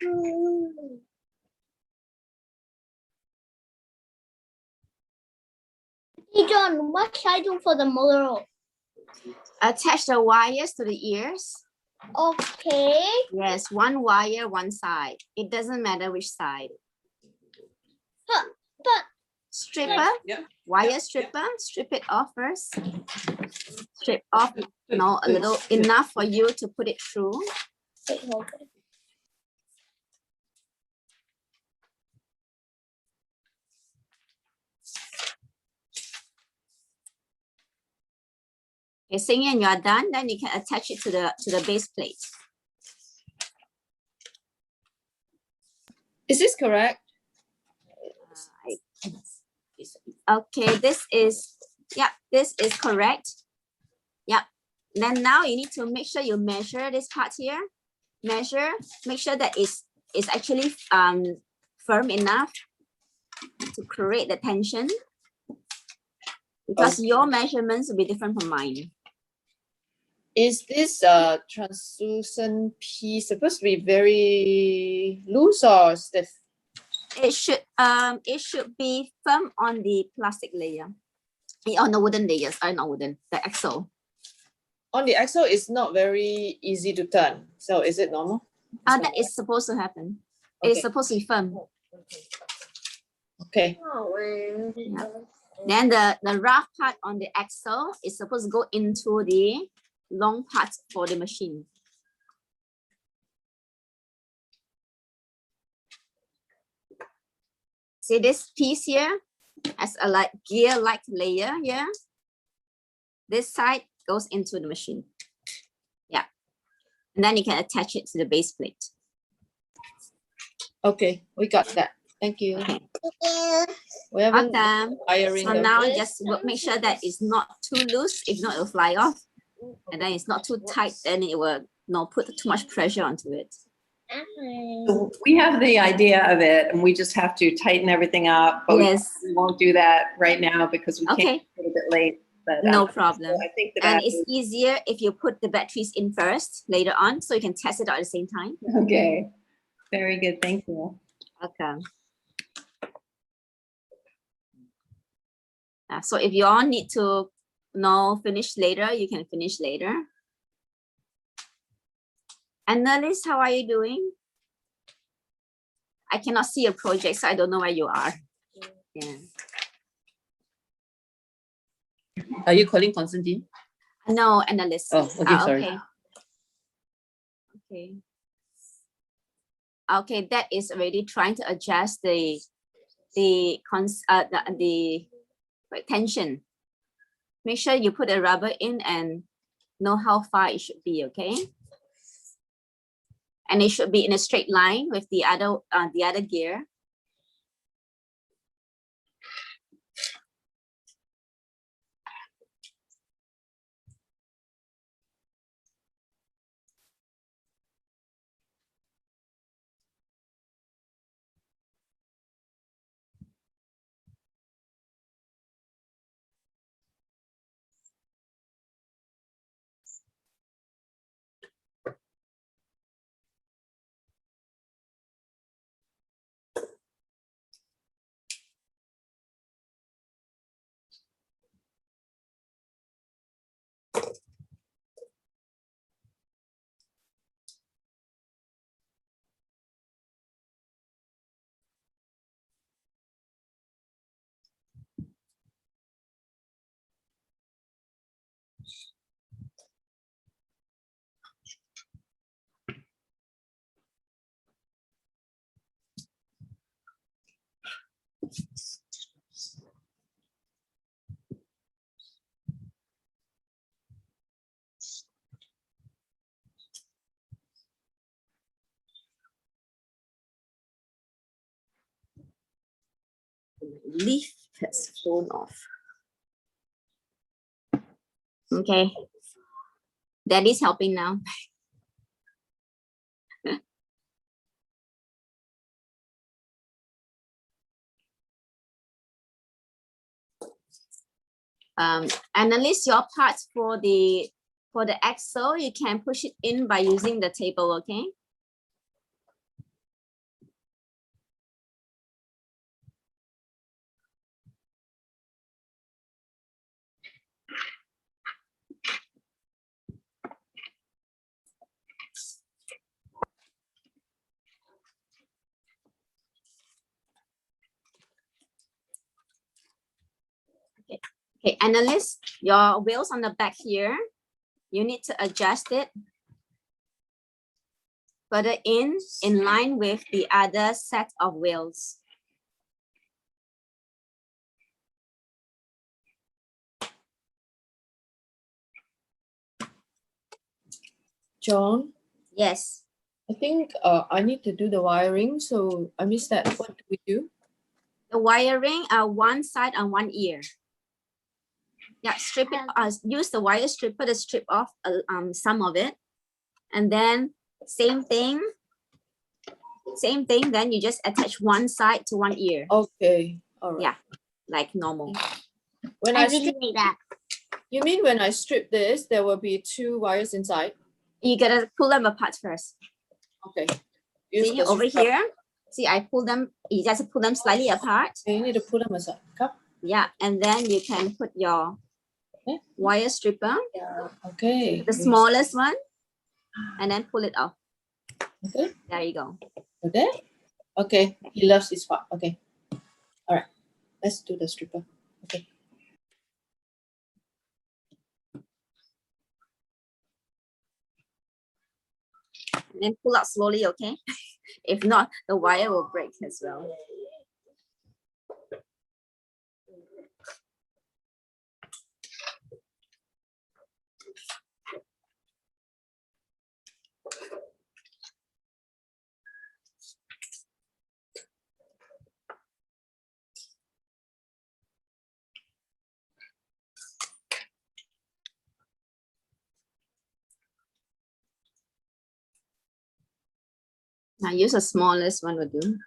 Speaker 3: Hey John, what should I do for the motor?
Speaker 1: Attach the wires to the ears.
Speaker 3: Okay.
Speaker 1: Yes, one wire, one side. It doesn't matter which side.
Speaker 3: But
Speaker 1: Stripper,
Speaker 2: Yeah.
Speaker 1: wire stripper, strip it off first. Strip off, no, a little enough for you to put it through.
Speaker 3: wait, hold on.
Speaker 1: Okay, Singing, and you're done, then you can attach it to the base plate.
Speaker 5: Is this correct?
Speaker 1: Okay, this is correct. Yeah. Then now you need to make sure you measure this part here. Measure, make sure that it's actually firm enough to create the tension. Because your measurements will be different from mine.
Speaker 5: Is this translucent piece supposed to be very loose or stiff?
Speaker 1: It should be firm on the plastic layer, on the wooden layers. Not wooden, the axle.
Speaker 5: On the axle, it's not very easy to turn. So is it normal?
Speaker 1: That is supposed to happen.
Speaker 5: Okay.
Speaker 1: It's supposed to be firm.
Speaker 5: Okay.
Speaker 1: Yeah. Then the rough part on the axle is supposed to go into the long part for the machine. See this piece here has a like gear-like layer here. This side goes into the machine. Yeah. And then you can attach it to the base plate.
Speaker 5: Okay, we got that. Thank you.
Speaker 1: Okay.
Speaker 5: We haven't
Speaker 1: Okay.
Speaker 5: wiring
Speaker 1: So
Speaker 5: the-
Speaker 1: now just make sure that it's not too loose. If not, it'll fly off. And then it's not too tight, then it will not put too much pressure onto it.
Speaker 6: So we have the idea of it, and we just have to tighten everything up. But
Speaker 1: Yes.
Speaker 6: we won't do that right now because we
Speaker 1: Okay.
Speaker 6: can't. It's a little bit late. But
Speaker 1: No
Speaker 6: so
Speaker 1: problem.
Speaker 6: I think the
Speaker 1: And
Speaker 6: battery.
Speaker 1: it's easier if you put the batteries in first later on, so you can test it out at the same time.
Speaker 6: Okay. Very good. Thank you.
Speaker 1: Okay. So if you all need to finish later, you can finish later. Annalise, how are you doing? I cannot see your project, so I don't know where you are. Yeah.
Speaker 2: Are you calling Constantine?
Speaker 1: No, Annalise.
Speaker 2: Oh, okay, sorry.
Speaker 1: Okay. Okay. Okay, that is already trying to adjust the tension. Make sure you put the rubber in and know how far it should be, okay? And it should be in a straight line with the other gear. Leaf has flown off. Okay. Daddy's helping now. Analyze your parts for the axle. You can push it in by using the table, okay? Okay, analyze your wheels on the back here. You need to adjust it further in line with the other set of wheels.
Speaker 5: John,
Speaker 1: Yes.
Speaker 5: I think I need to do the wiring, so I missed that. What do we do?
Speaker 1: The wiring are one side and one ear. Yeah, strip it. Use the wire stripper to strip off some of it, and then same thing. Then you just attach one side to one ear.
Speaker 5: Okay, all right.
Speaker 1: Yeah, like normal.
Speaker 5: When
Speaker 3: I
Speaker 5: I
Speaker 3: really
Speaker 5: strip,
Speaker 3: like that.
Speaker 5: you mean when I strip this, there will be two wires inside?
Speaker 1: You gotta pull them apart first.
Speaker 5: Okay.
Speaker 1: See
Speaker 5: the
Speaker 1: over
Speaker 5: stripper.
Speaker 1: here. See, I pull them. You just pull them slightly apart.
Speaker 5: Okay, you need to pull them aside. Come.
Speaker 1: Yeah, and then you can put your wire stripper,
Speaker 5: Okay.
Speaker 1: the smallest one, and then pull it off.
Speaker 5: Okay.
Speaker 1: There you go.
Speaker 5: Okay. Okay. He loves this part. Okay. All right. Let's do the stripper. Okay.
Speaker 1: And then pull out slowly, okay? If not, the wire will break as well. Now use the smallest one will do.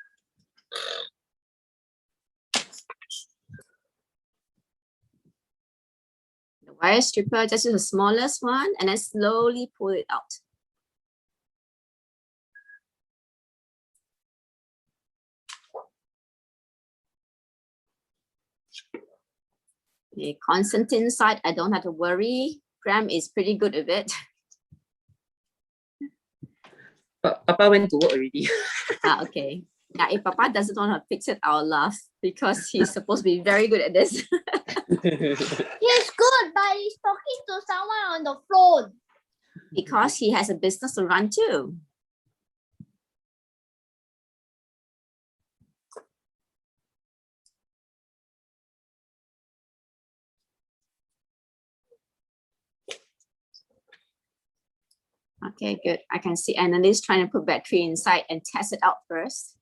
Speaker 1: The wire stripper, just use the smallest one and then slowly pull it out. Okay, Constantine side, I don't have to worry. Graham is pretty good with it.
Speaker 2: But Papa went to work already.
Speaker 1: Okay. Yeah, if Papa doesn't want to fix it, I'll laugh because he's supposed to be very good at this.
Speaker 3: He's good, but he's talking to someone on the phone.
Speaker 1: Because he has a business to run too. Okay, good. I can see Annalise trying to put battery inside and test it out first.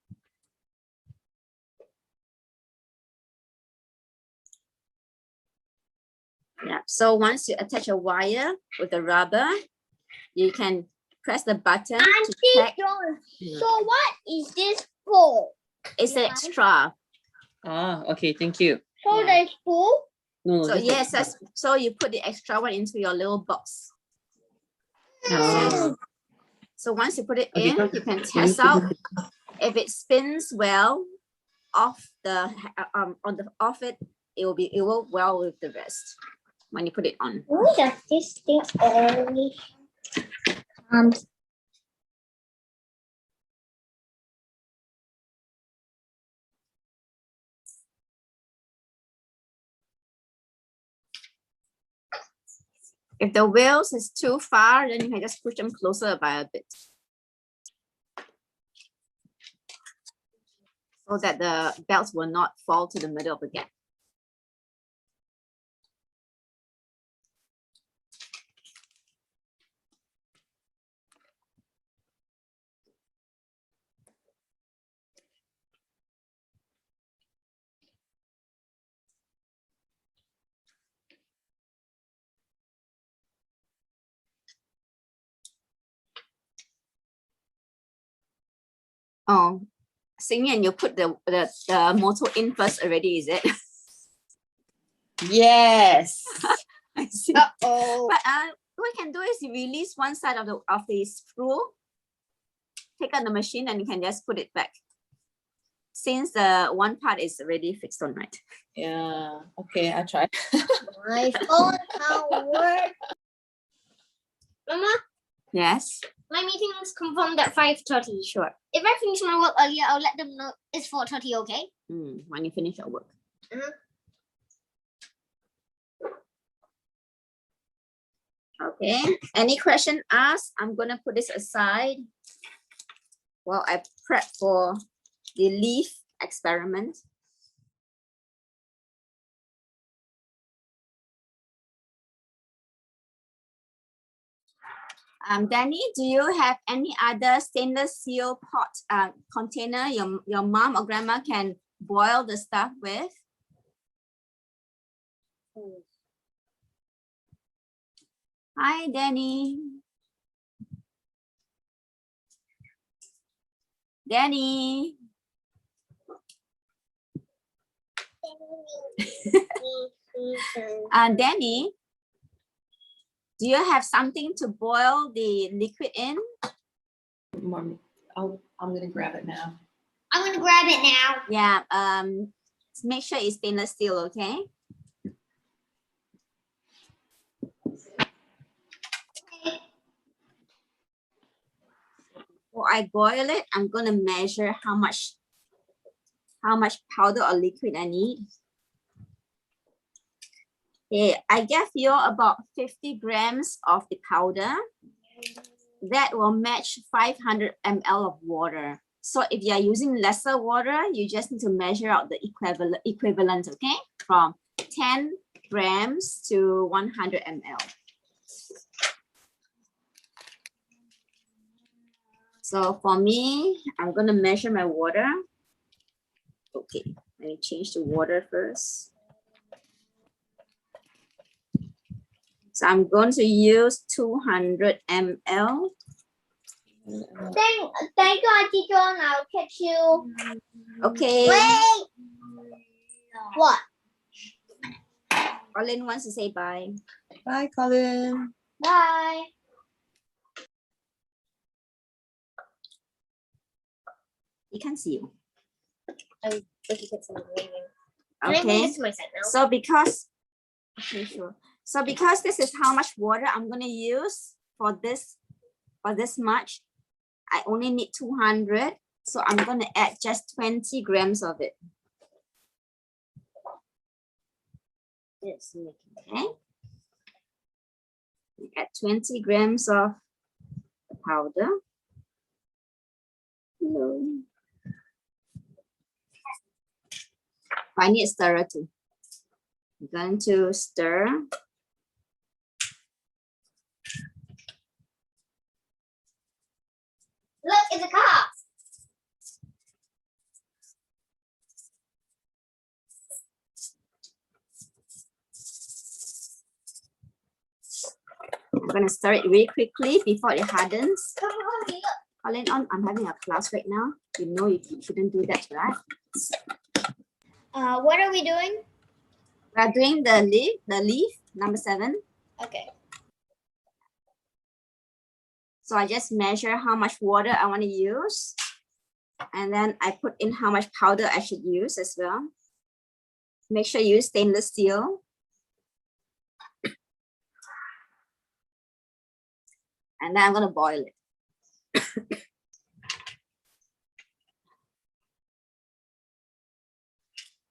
Speaker 1: Yeah, so once you attach a wire with the rubber, you can press the button to
Speaker 3: Auntie
Speaker 1: check.
Speaker 3: John, so what is this for?
Speaker 1: It's an extra.
Speaker 2: Ah, okay, thank you.
Speaker 3: So
Speaker 1: Yeah.
Speaker 3: there's two?
Speaker 2: No,
Speaker 1: So
Speaker 2: just
Speaker 1: yes, so you put the extra one into your little box.
Speaker 2: Ah.
Speaker 1: So once you put it
Speaker 2: Okay,
Speaker 1: in,
Speaker 2: come.
Speaker 1: you can test out if it spins well off the off it. It will work well with the rest when you put it on.
Speaker 3: Who does this thing always?
Speaker 1: If the wheels is too far, then you can just push them closer by a bit. So that the belts will not fall to the middle of the gap. Oh, Xingyan, you put the motor in first already, is it?
Speaker 5: Yes.
Speaker 1: I see.
Speaker 3: Uh-oh.
Speaker 1: But what you can do is you release one side of the screw, take out the machine, and you can just put it back. Since the one part is already fixed on, right?
Speaker 5: Yeah. Okay, I try.
Speaker 3: My phone can't work. Mama,
Speaker 1: Yes.
Speaker 3: my meeting is confirmed at 5:30.
Speaker 1: Sure.
Speaker 3: If I finish my work earlier, I'll let them know it's 4:30, okay?
Speaker 1: When you finish your work. Okay. Any question asked? I'm gonna put this aside while I prep for the leaf experiment. Danny, do you have any other stainless steel pot container your mom or grandma can boil the stuff with? Hi, Danny. Danny. Danny, do you have something to boil the liquid in?
Speaker 5: Mom, I'm gonna grab it now.
Speaker 3: I'm gonna grab it now.
Speaker 1: Yeah, make sure it's stainless steel, okay? Before I boil it, I'm gonna measure how much powder or liquid I need. Okay, I gave you about 50 grams of the powder. That will match 500 ml of water. So if you are using lesser water, you just need to measure out the equivalent, okay? From 10 grams to 100 ml. So for me, I'm gonna measure my water. Okay, let me change the water first. So I'm going to use 200 ml.
Speaker 3: Thank you, Auntie John. I'll catch you.
Speaker 1: Okay.
Speaker 3: Wait. What?
Speaker 1: Colin wants to say bye.
Speaker 2: Bye, Colin.
Speaker 3: Bye.
Speaker 1: He can't see you.
Speaker 3: I'm looking at some reading.
Speaker 1: Okay.
Speaker 3: my set now?
Speaker 1: So because, okay, sure. So because this is how much water I'm gonna use for this much, I only need 200. So I'm gonna add just 20 grams of it. Yes, okay. Add 20 grams of the powder. Hello. I need a stirrer too. I'm going to stir.
Speaker 3: Look, it's a car.
Speaker 1: I'm going to stir it really quickly before it hardens.
Speaker 3: Come on, look.
Speaker 1: Colin, I'm having a class right now. You know you shouldn't do that, right?
Speaker 3: What are we doing?
Speaker 1: We're doing the leaf, number 7.
Speaker 3: Okay.
Speaker 1: So I just measure how much water I want to use. And then I put in how much powder I should use as well. Make sure you use stainless steel. And then I'm going to boil it.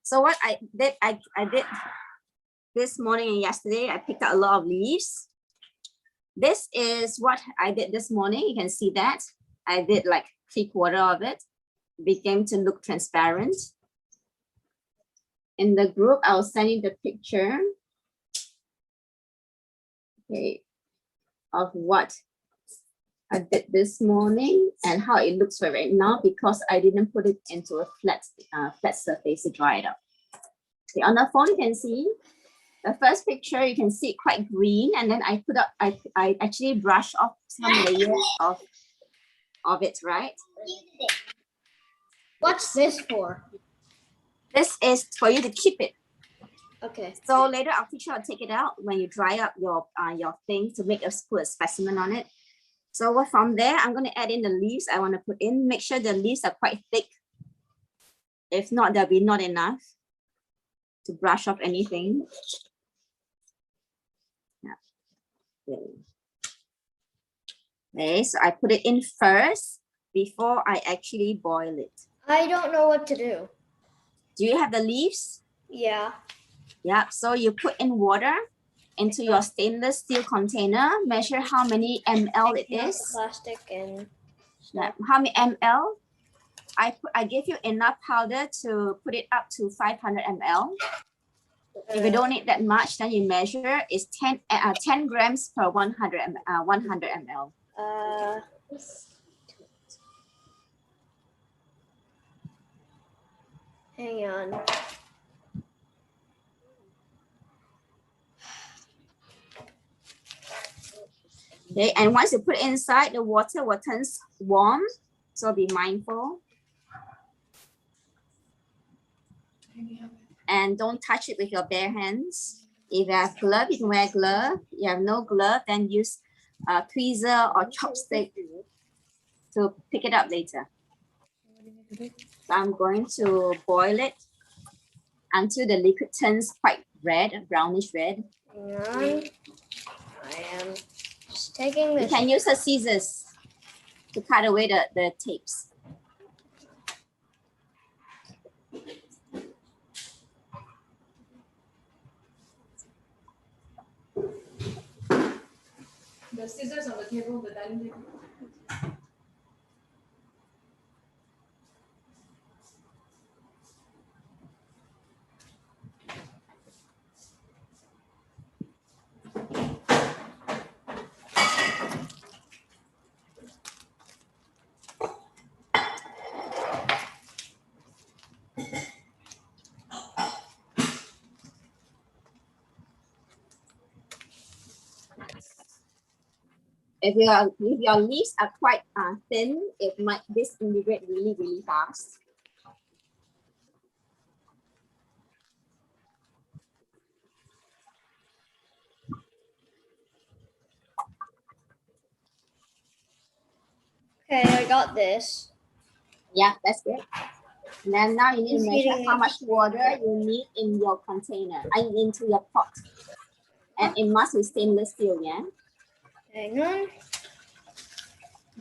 Speaker 1: So what I did this morning and yesterday, I picked out a lot of leaves. This is what I did this morning. You can see that. I did like 3/4 of it. It began to look transparent. In the group, I'll send you the picture, okay, of what I did this morning and how it looks right now because I didn't put it into a flat surface to dry it up. Okay, on the phone you can see the first picture. You can see it quite green, and then I actually brush off some layers of it, right?
Speaker 3: What's this for?
Speaker 1: This is for you to keep it.
Speaker 3: Okay.
Speaker 1: So later I'll teach you how to take it out when you dry up your thing to make put a specimen on it. So from there, I'm going to add in the leaves I want to put in. Make sure the leaves are quite thick. If not, there'll be not enough to brush off anything. Yeah. Okay, so I put it in first before I actually boil it.
Speaker 3: I don't know what to do.
Speaker 1: Do you have the leaves?
Speaker 3: Yeah.
Speaker 1: Yeah, so you put in water into your stainless steel container. Measure how many ml it is.
Speaker 3: Plastic and
Speaker 1: Yeah. How many ml? I give you enough powder to put it up to 500 ml. If you don't need that much, then you measure is 10 grams per 100 ml.
Speaker 3: Hang on.
Speaker 1: Okay, and once you put it inside, the water will turn warm. So be mindful. And don't touch it with your bare hands. If you have glove, you can wear glove. If you have no glove, then use a tweezer or chopstick to pick it up later. So I'm going to boil it until the liquid turns quite red, brownish red.
Speaker 3: I am just taking
Speaker 1: You
Speaker 3: this.
Speaker 1: can use a scissors to cut away the tapes.
Speaker 4: The scissors on the table, the dining table.
Speaker 1: If your leaves are quite thin, it might disintegrate really, really fast.
Speaker 3: Okay, I got this.
Speaker 1: Yeah, that's good. And then now you need to
Speaker 3: It's
Speaker 1: measure
Speaker 3: getting
Speaker 1: how much water you need in your container, into your pot. And it must be stainless steel, yeah?
Speaker 3: Hang on.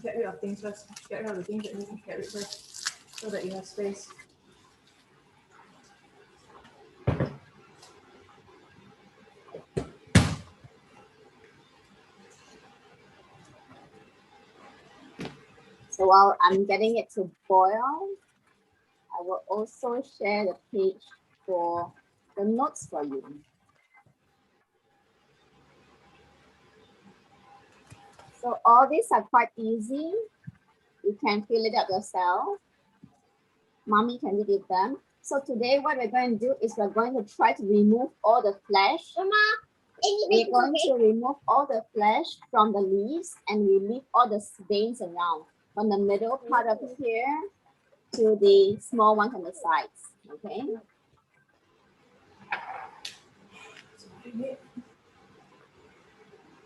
Speaker 4: Get rid of things first. Get rid of the things that you need to get rid first, so that you have space.
Speaker 1: So while I'm getting it to boil, I will also share the page for the notes for you. So all these are quite easy. You can fill it up yourself. Mommy can give them. So today what we're going to do is we're going to try to remove all the flesh. We're going to remove all the flesh from the leaves and we leave all the veins around from the middle part of here to the small ones on the sides. Okay.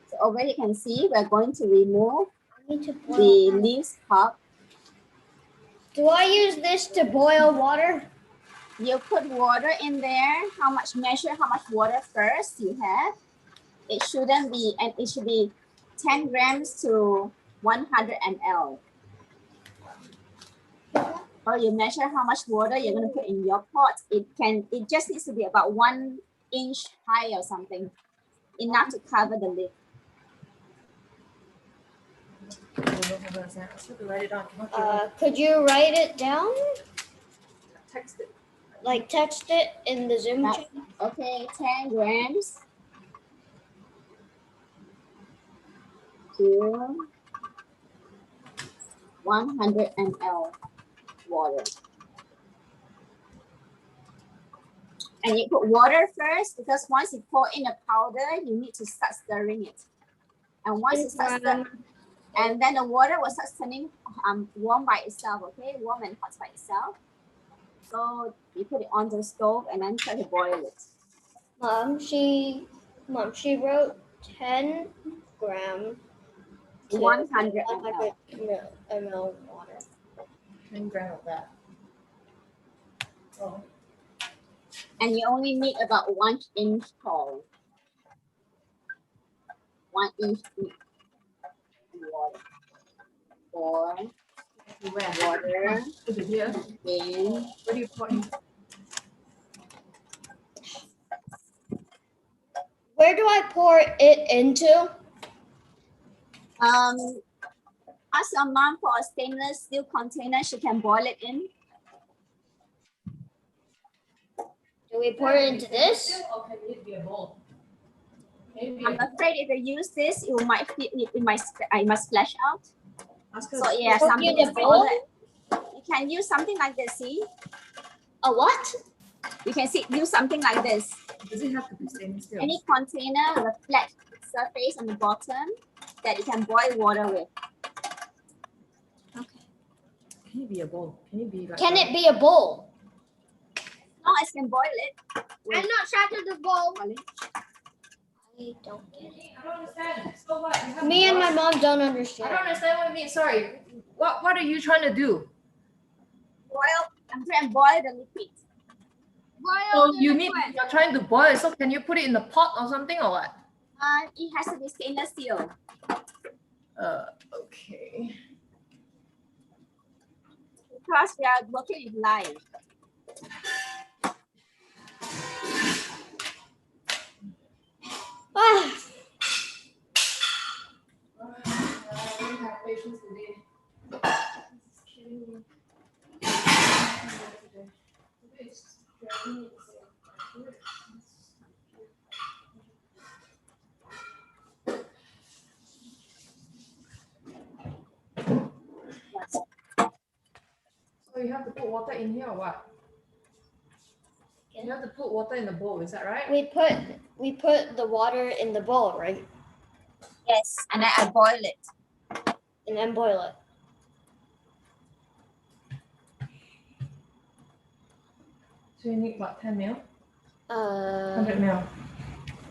Speaker 1: So over you can see we're going to remove the leaves part.
Speaker 3: Do I use this to boil water?
Speaker 1: You put water in there. Measure how much water first you have. It shouldn't be, and it should be 10 grams to 100 ml. Or you measure how much water you're going to put in your pot. It just needs to be about 1 inch high or something, enough to cover the lid.
Speaker 4: Write it down.
Speaker 3: Could you write it down?
Speaker 4: Text it.
Speaker 3: Like text it in the Zoom chat?
Speaker 1: Okay, 10 grams to 100 ml water. And you put water first because once you pour in the powder, you need to start stirring it. And once you start stirring, and then the water will start turning warm by itself, okay? Warm and hot by itself. So you put it on the stove and then try to boil it.
Speaker 3: Mom, she wrote 10 grams.
Speaker 1: 100 ml.
Speaker 3: ml water.
Speaker 4: 10 grams of that. Oh.
Speaker 1: And you only need about 1 inch tall. 1 inch deep water. Or water.
Speaker 4: Put it here.
Speaker 1: In.
Speaker 4: Where do you pour in?
Speaker 3: Where do I pour it into?
Speaker 1: Ask your mom for a stainless steel container. She can boil it in.
Speaker 3: Do we pour it into this?
Speaker 4: Or can it be a bowl?
Speaker 1: I'm afraid if you use this, it might splash out. So yeah, something is bowl. You can use something like this. See?
Speaker 3: A what?
Speaker 1: You can use something like this.
Speaker 4: Does it have to be stainless steel?
Speaker 1: Any container with a flat surface on the bottom that you can boil water with. Okay.
Speaker 4: Can it be a bowl? Can it be like?
Speaker 3: Can it be a bowl?
Speaker 1: No, I can boil it.
Speaker 3: I'm not sure to the bowl. I don't get it.
Speaker 4: I don't understand. So what? You have
Speaker 3: Me
Speaker 4: to
Speaker 3: and my
Speaker 4: boil-
Speaker 3: mom don't
Speaker 4: I
Speaker 3: understand.
Speaker 4: don't understand what you mean. Sorry. What are you trying to do?
Speaker 1: I'm trying to boil the liquid.
Speaker 4: So you're trying to boil it. So can you put it in the pot or something or what?
Speaker 1: It has to be stainless steel.
Speaker 4: Okay.
Speaker 1: Because we are working with live.
Speaker 3: Ah,
Speaker 4: I don't have patience today. This is killing me. Today is driving me insane. So you have to put water in here or what? You have to put water in the bowl, is that right?
Speaker 3: we put the water in the bowl, right?
Speaker 1: Yes, and then I boil it.
Speaker 3: And then boil it.
Speaker 4: So you need what, 10 ml? 100
Speaker 3: Uh,
Speaker 4: ml.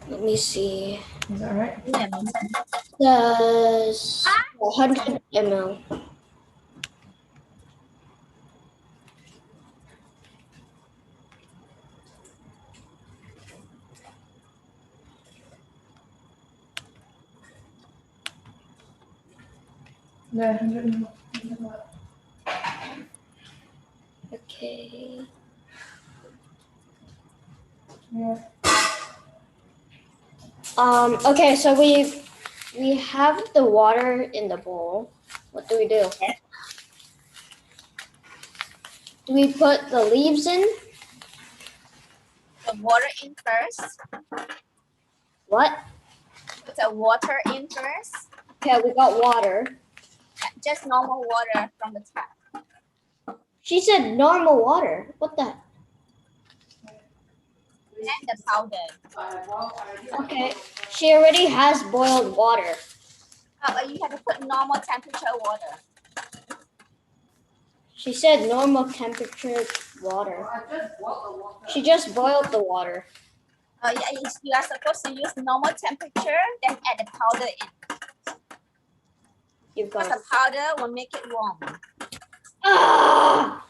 Speaker 3: let me see.
Speaker 4: Is that right?
Speaker 1: Yeah.
Speaker 3: Does 100 ml.
Speaker 4: Yeah, 100 ml.
Speaker 3: Okay.
Speaker 4: Yeah.
Speaker 3: Okay, so we have the water in the bowl. What do we do? Do we put the leaves in?
Speaker 1: The water in first.
Speaker 3: What?
Speaker 1: Put the water in first.
Speaker 3: Okay, we got water.
Speaker 1: Just normal water from the tap.
Speaker 3: She said normal water. What the?
Speaker 1: And the powder.
Speaker 3: Okay, she already has boiled water.
Speaker 1: But you have to put normal temperature water.
Speaker 3: She said normal temperature water.
Speaker 4: I just boiled the water.
Speaker 3: She just boiled the water.
Speaker 1: Yeah, you are supposed to use normal temperature, then add the powder in.
Speaker 3: You've
Speaker 1: Because
Speaker 3: got.
Speaker 1: the powder will make it warm.
Speaker 3: Ah!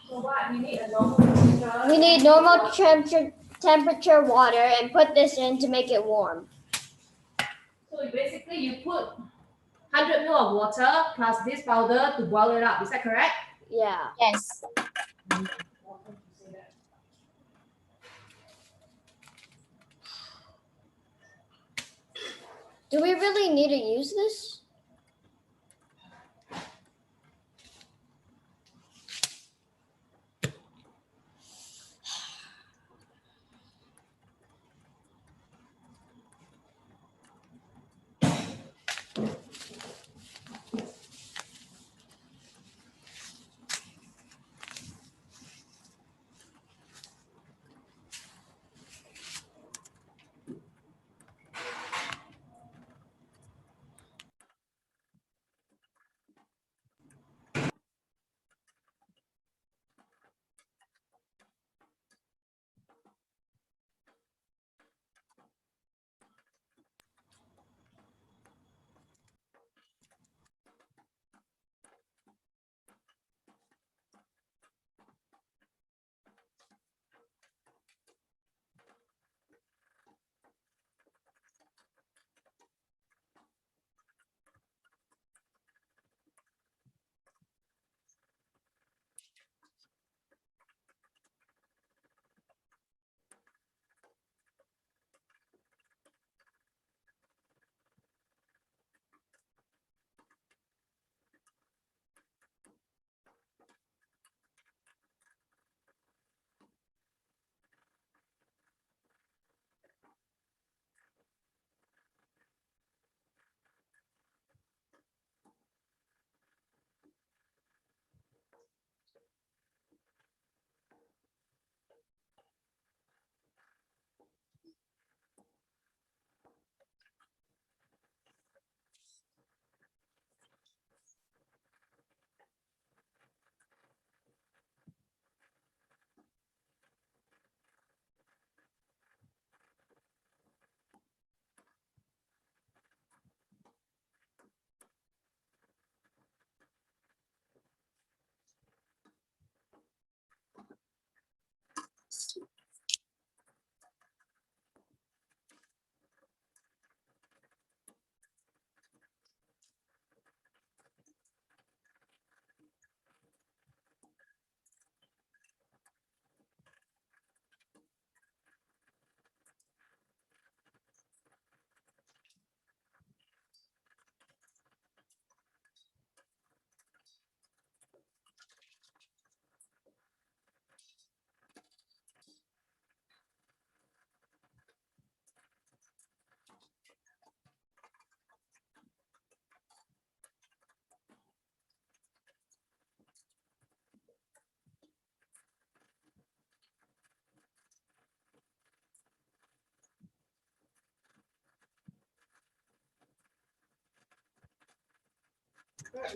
Speaker 4: So what? We need a normal temperature.
Speaker 3: We need normal temperature water and put this in to make it warm.
Speaker 4: So basically you put 100 ml of water plus this powder to boil it up. Is that correct?
Speaker 3: Yeah.
Speaker 1: Yes.
Speaker 3: Do we really need to use this?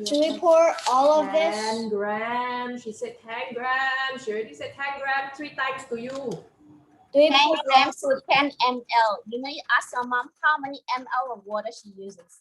Speaker 3: Should we pour all of
Speaker 4: 10
Speaker 3: this?
Speaker 4: grams. She said 10 grams. She already said 10 grams 3 times to you.
Speaker 3: Do we
Speaker 1: 10
Speaker 3: pour
Speaker 1: grams to 10 ml. You may ask your mom how many ml of water she uses.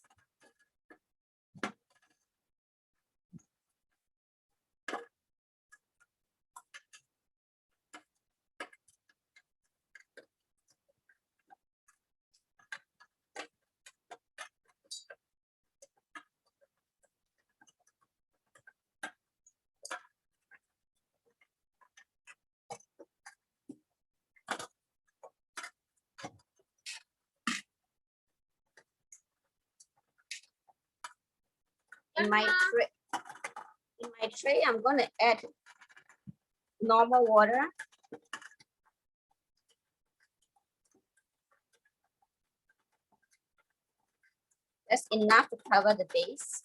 Speaker 1: In my tray, I'm going to add normal water. That's enough to cover the base.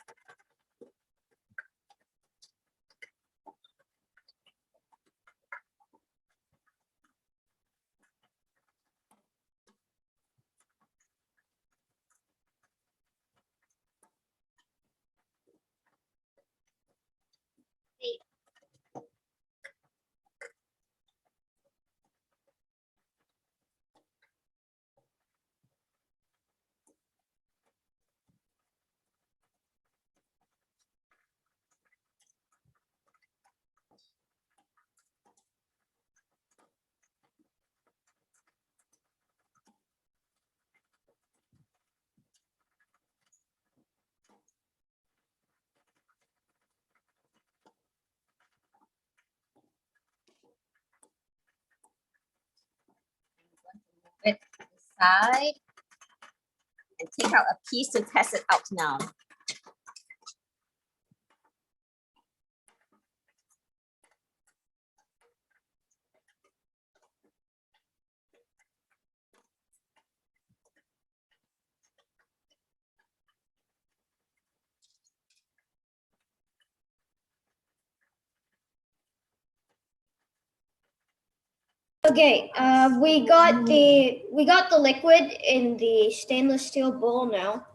Speaker 1: It to the side and take out a piece to test it out now.
Speaker 3: Okay, we got the liquid in the stainless steel bowl now,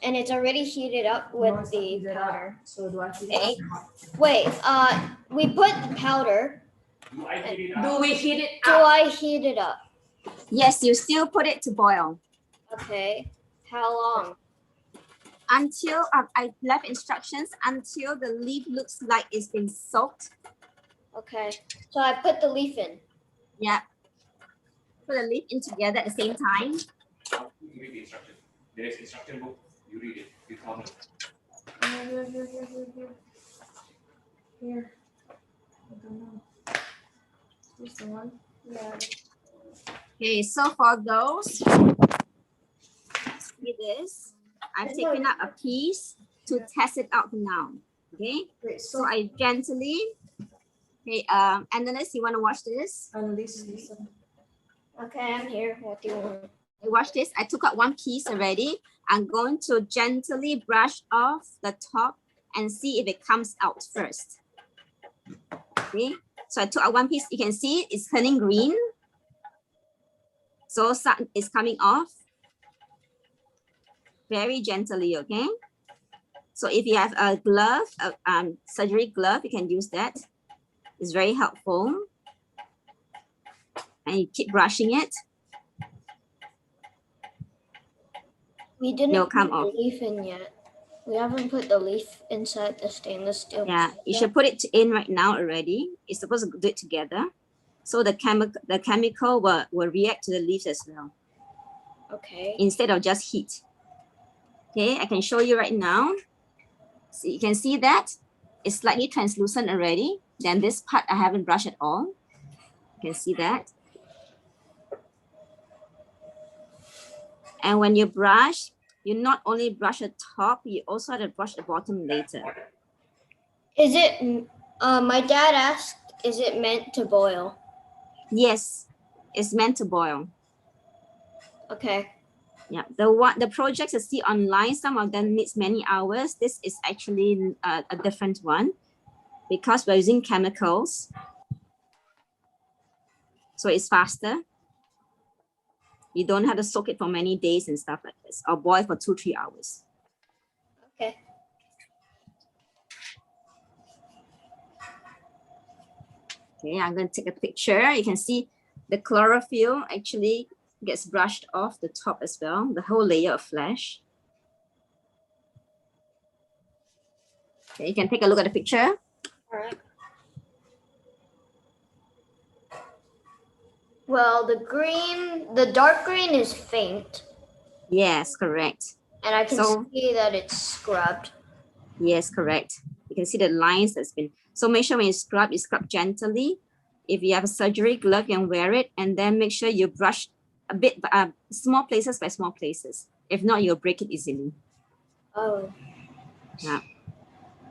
Speaker 3: and it's already heated up with the powder.
Speaker 4: So do I heat
Speaker 3: Okay.
Speaker 4: it up?
Speaker 3: Wait, we put the powder.
Speaker 4: Do we heat it
Speaker 3: Do
Speaker 4: up?
Speaker 3: I heat it up?
Speaker 1: Yes, you still put it to boil
Speaker 3: Okay. How long?
Speaker 1: until I left instructions until the leaf looks like it's been soaked.
Speaker 3: Okay. So I put the leaf in.
Speaker 1: Yeah. Put the leaf in together at the same time.
Speaker 7: You read the instruction. There is instruction book. You read it. You follow it.
Speaker 4: Here. I don't know. This the one? Yeah.
Speaker 1: Okay, so for those, see this, I've taken out a piece to test it out now. Okay,
Speaker 4: Wait,
Speaker 1: so I gently, okay, Annalise, you want to watch this?
Speaker 4: listen.
Speaker 3: Okay, I'm here. What do you want?
Speaker 1: Watch this. I took out one piece already. I'm going to gently brush off the top and see if it comes out first. Okay, so I took out one piece. You can see it's turning green. So some is coming off very gently. Okay, so if you have a glove, surgery glove, you can use that. It's very helpful. And you keep brushing it.
Speaker 3: We didn't
Speaker 1: It'll
Speaker 3: put
Speaker 1: come
Speaker 3: the
Speaker 1: off.
Speaker 3: leaf in yet. We haven't put the leaf inside the stainless steel.
Speaker 1: Yeah,
Speaker 3: bowl
Speaker 1: you
Speaker 3: yet.
Speaker 1: should put it in right now already. It's supposed to do it together. So the chemical will react to the leaves as well,
Speaker 3: Okay.
Speaker 1: instead of just heat. Okay, I can show you right now. So you can see that it's slightly translucent already. Then this part I haven't brushed at all. You can see that. And when you brush, you not only brush the top, you also have to brush the bottom later.
Speaker 3: Is it? My dad asked, "Is it meant to boil?"
Speaker 1: Yes, it's meant to boil.
Speaker 3: Okay.
Speaker 1: Yeah, the projects you see online, some of them needs many hours. This is actually a different one because we're using chemicals. So it's faster. You don't have to soak it for many days and stuff like this, or boil for 2-3 hours.
Speaker 3: Okay.
Speaker 1: Okay, I'm going to take a picture. You can see the chlorophyll actually gets brushed off the top as well, the whole layer of flesh. Okay, you can take a look at the picture.
Speaker 3: All right. Well, the dark green is faint,
Speaker 1: Yes, correct.
Speaker 3: and I can
Speaker 1: So-
Speaker 3: see that it's scrubbed.
Speaker 1: Yes, correct. You can see the lines that's been, so make sure when you scrub gently. If you have a surgery glove, you can wear it, and then make sure you brush a bit, small places by small places. If not, you'll break it easily.
Speaker 3: Oh.
Speaker 1: Yeah.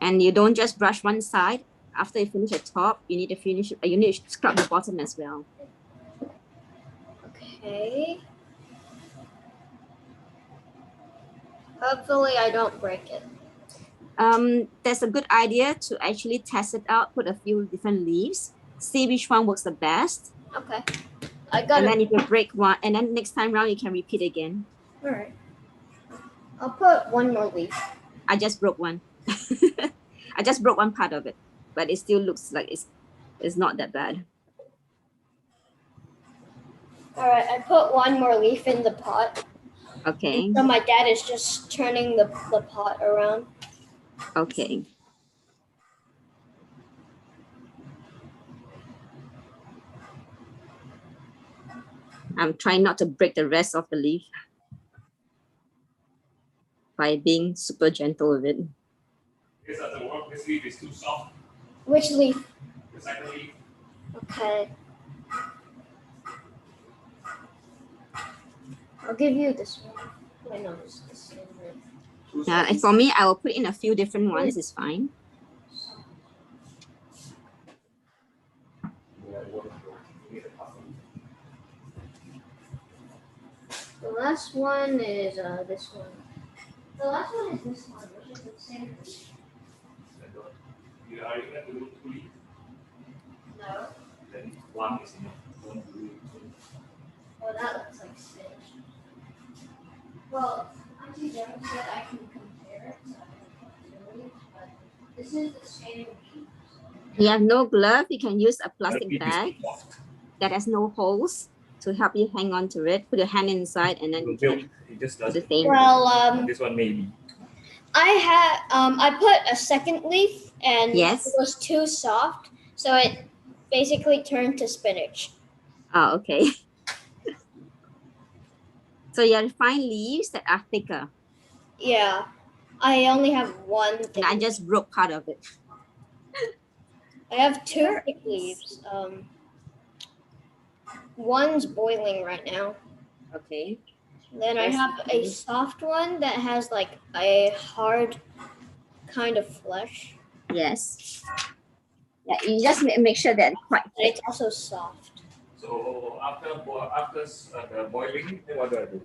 Speaker 1: And you don't just brush one side. After you finish the top, you need to scrub the bottom as well.
Speaker 3: Okay. Hopefully, I don't break it.
Speaker 1: That's a good idea to actually test it out, put a few different leaves, see which one works the best.
Speaker 3: Okay. I got
Speaker 1: And
Speaker 3: it.
Speaker 1: then if you break one, and then next time round, you can repeat again.
Speaker 3: All right. I'll put one more leaf.
Speaker 1: I just broke one. I just broke one part of it, but it still looks like it's not that bad.
Speaker 3: All right. I put one more leaf in the pot.
Speaker 1: Okay,
Speaker 3: So my dad is just turning the pot around.
Speaker 1: okay. I'm trying not to break the rest of the leaf by being super gentle with it.
Speaker 7: This doesn't work. This leaf is too soft.
Speaker 3: Which leaf?
Speaker 7: The second leaf.
Speaker 3: Okay. I'll give you this one. I know it's the same one.
Speaker 1: And for me, I will put in a few different ones. It's fine.
Speaker 3: The last one is this one. The last one is this one, which is the same.
Speaker 7: You are you going to do two leaves?
Speaker 3: No.
Speaker 7: Then one is enough. Don't do two.
Speaker 3: Oh, that looks like spinach. Well, Auntie Joan said I can compare it, so I can put two leaves, but this is the same leaf.
Speaker 1: You have no glove, you can use a
Speaker 7: The
Speaker 1: plastic
Speaker 7: leaf is
Speaker 1: bag
Speaker 7: too soft.
Speaker 1: that has no holes to help you hang on to it. Put your hand inside and then you
Speaker 7: Milk.
Speaker 1: can
Speaker 7: It just
Speaker 1: do the
Speaker 7: doesn't.
Speaker 1: same.
Speaker 3: Well,
Speaker 7: This one maybe.
Speaker 3: I put a second leaf and
Speaker 1: Yes.
Speaker 3: it was too soft, so it basically turned to spinach.
Speaker 1: Oh, okay. So you have to find leaves that are thicker.
Speaker 3: Yeah, I only have one
Speaker 1: And
Speaker 3: thick
Speaker 1: I
Speaker 3: leaf.
Speaker 1: just broke part of it.
Speaker 3: I have two thick leaves. One's boiling right now.
Speaker 1: Okay.
Speaker 3: Then I
Speaker 1: Yes,
Speaker 3: have a
Speaker 1: okay.
Speaker 3: soft one that has like a hard kind of flesh,
Speaker 1: Yes. Yeah, you just make sure that it's quite
Speaker 3: but
Speaker 1: thick.
Speaker 3: it's also soft.
Speaker 7: So after the boiling, then what do I do?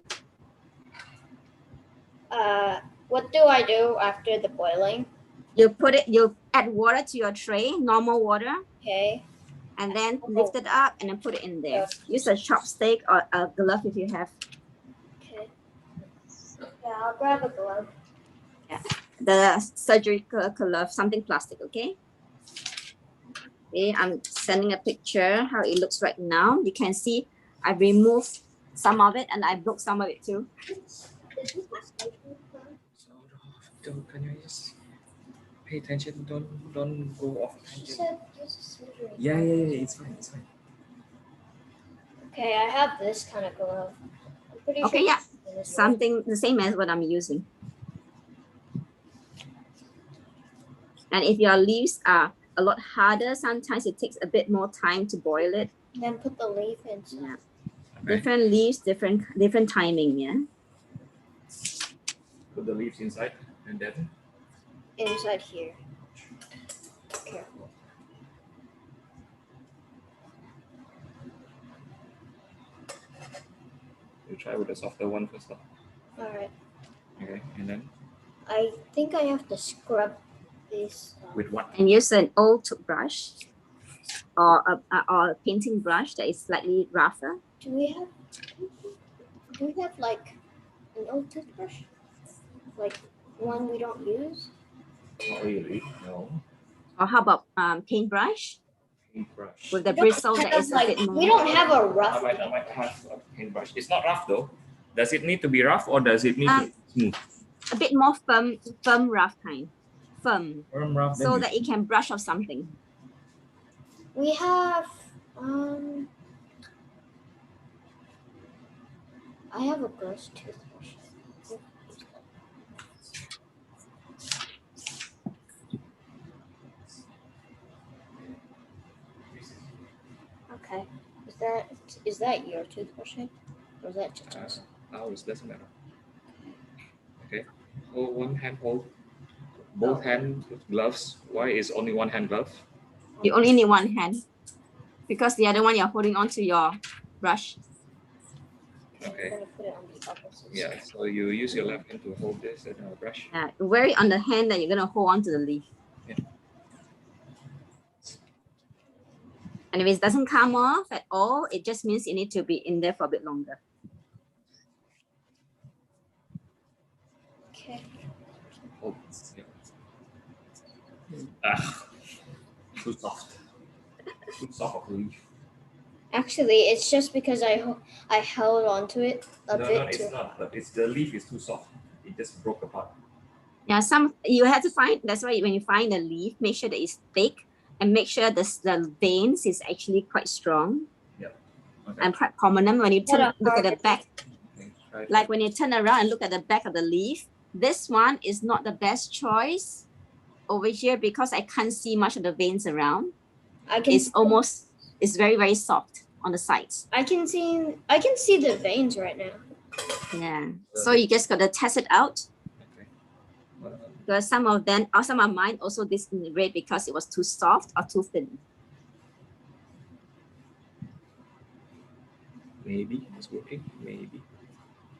Speaker 3: What do I do after the boiling?
Speaker 1: You add water to your tray, normal water,
Speaker 3: Okay.
Speaker 1: and then lift it up and then put it in there. Use a chopstick or a glove if you have.
Speaker 3: Okay. Yeah, I'll grab a glove.
Speaker 1: The surgical glove, something plastic, okay? Okay, I'm sending a picture how it looks right now. You can see I removed some of it and I broke some of it too.
Speaker 8: So can you just pay attention? Don't go off
Speaker 3: She
Speaker 8: tangent.
Speaker 3: said use a surgery.
Speaker 8: Yeah, it's fine.
Speaker 3: Okay, I have this kind of glove. I'm pretty
Speaker 1: Okay,
Speaker 3: sure
Speaker 1: yeah.
Speaker 3: this one.
Speaker 1: Something the same as what I'm using. And if your leaves are a lot harder, sometimes it takes a bit more time to boil it.
Speaker 3: Then put the leaf inside.
Speaker 1: Yeah.
Speaker 7: Okay.
Speaker 1: Different leaves, different timing, yeah.
Speaker 7: Put the leaves inside and then
Speaker 3: Inside here. Careful.
Speaker 7: you try with the softer one first.
Speaker 3: All right.
Speaker 7: Okay, and then
Speaker 3: I think I have to scrub this.
Speaker 7: with what?
Speaker 1: And use an old toothbrush or a painting brush that is slightly rougher.
Speaker 3: Do we have like an old toothbrush? Like one we don't use?
Speaker 7: Not really. No.
Speaker 1: Or how about paintbrush?
Speaker 7: Paintbrush.
Speaker 1: with the
Speaker 3: We don't
Speaker 1: bristle that
Speaker 3: have,
Speaker 1: is a
Speaker 3: like,
Speaker 1: bit more.
Speaker 3: we don't have a
Speaker 7: I
Speaker 3: rough.
Speaker 7: might have a paintbrush. It's not rough though. Does it need to be rough or does it need to be smooth?
Speaker 1: A bit more firm rough kind. Firm.
Speaker 7: Firm rough.
Speaker 1: So that it can brush off something.
Speaker 3: We have I have a brush toothbrush. Okay. Is that your toothbrush head? Or is that just us?
Speaker 7: Ours doesn't matter. Okay. Hold one hand. Hold both hand gloves. Why is only one hand glove?
Speaker 1: You only need one hand because the other one you're holding on to your brush.
Speaker 7: Okay.
Speaker 3: I'm gonna put it on the opposite
Speaker 7: Yeah.
Speaker 3: side.
Speaker 7: So you use your left hand to hold this and brush.
Speaker 1: Wear it on the hand that you're gonna hold on to the leaf.
Speaker 7: Yeah.
Speaker 1: And if it doesn't come off at all, it just means you need to be in there for a bit longer.
Speaker 3: Okay.
Speaker 7: Oh. Yeah. Ah. Too soft. Too soft of leaf.
Speaker 3: Actually, it's just because I held onto it a
Speaker 7: No,
Speaker 3: bit
Speaker 7: it's
Speaker 3: too.
Speaker 7: not. But it's the leaf is too soft. It just broke apart.
Speaker 1: Yeah, you have to find. That's why when you find the leaf, make sure that it's thick and make sure the veins is actually quite strong.
Speaker 7: Okay.
Speaker 1: And quite prominent when you look at the back.
Speaker 7: Okay. Right.
Speaker 1: Like when you turn around and look at the back of the leaf, this one is not the best choice over here because I can't see much of the veins around. It's very, very soft on the sides.
Speaker 3: I can see the veins right now.
Speaker 1: Yeah. So you just gotta test it out.
Speaker 7: Okay.
Speaker 1: Because some of mine also disintegrate because it was too soft or too thin.
Speaker 7: Maybe it's working. Maybe.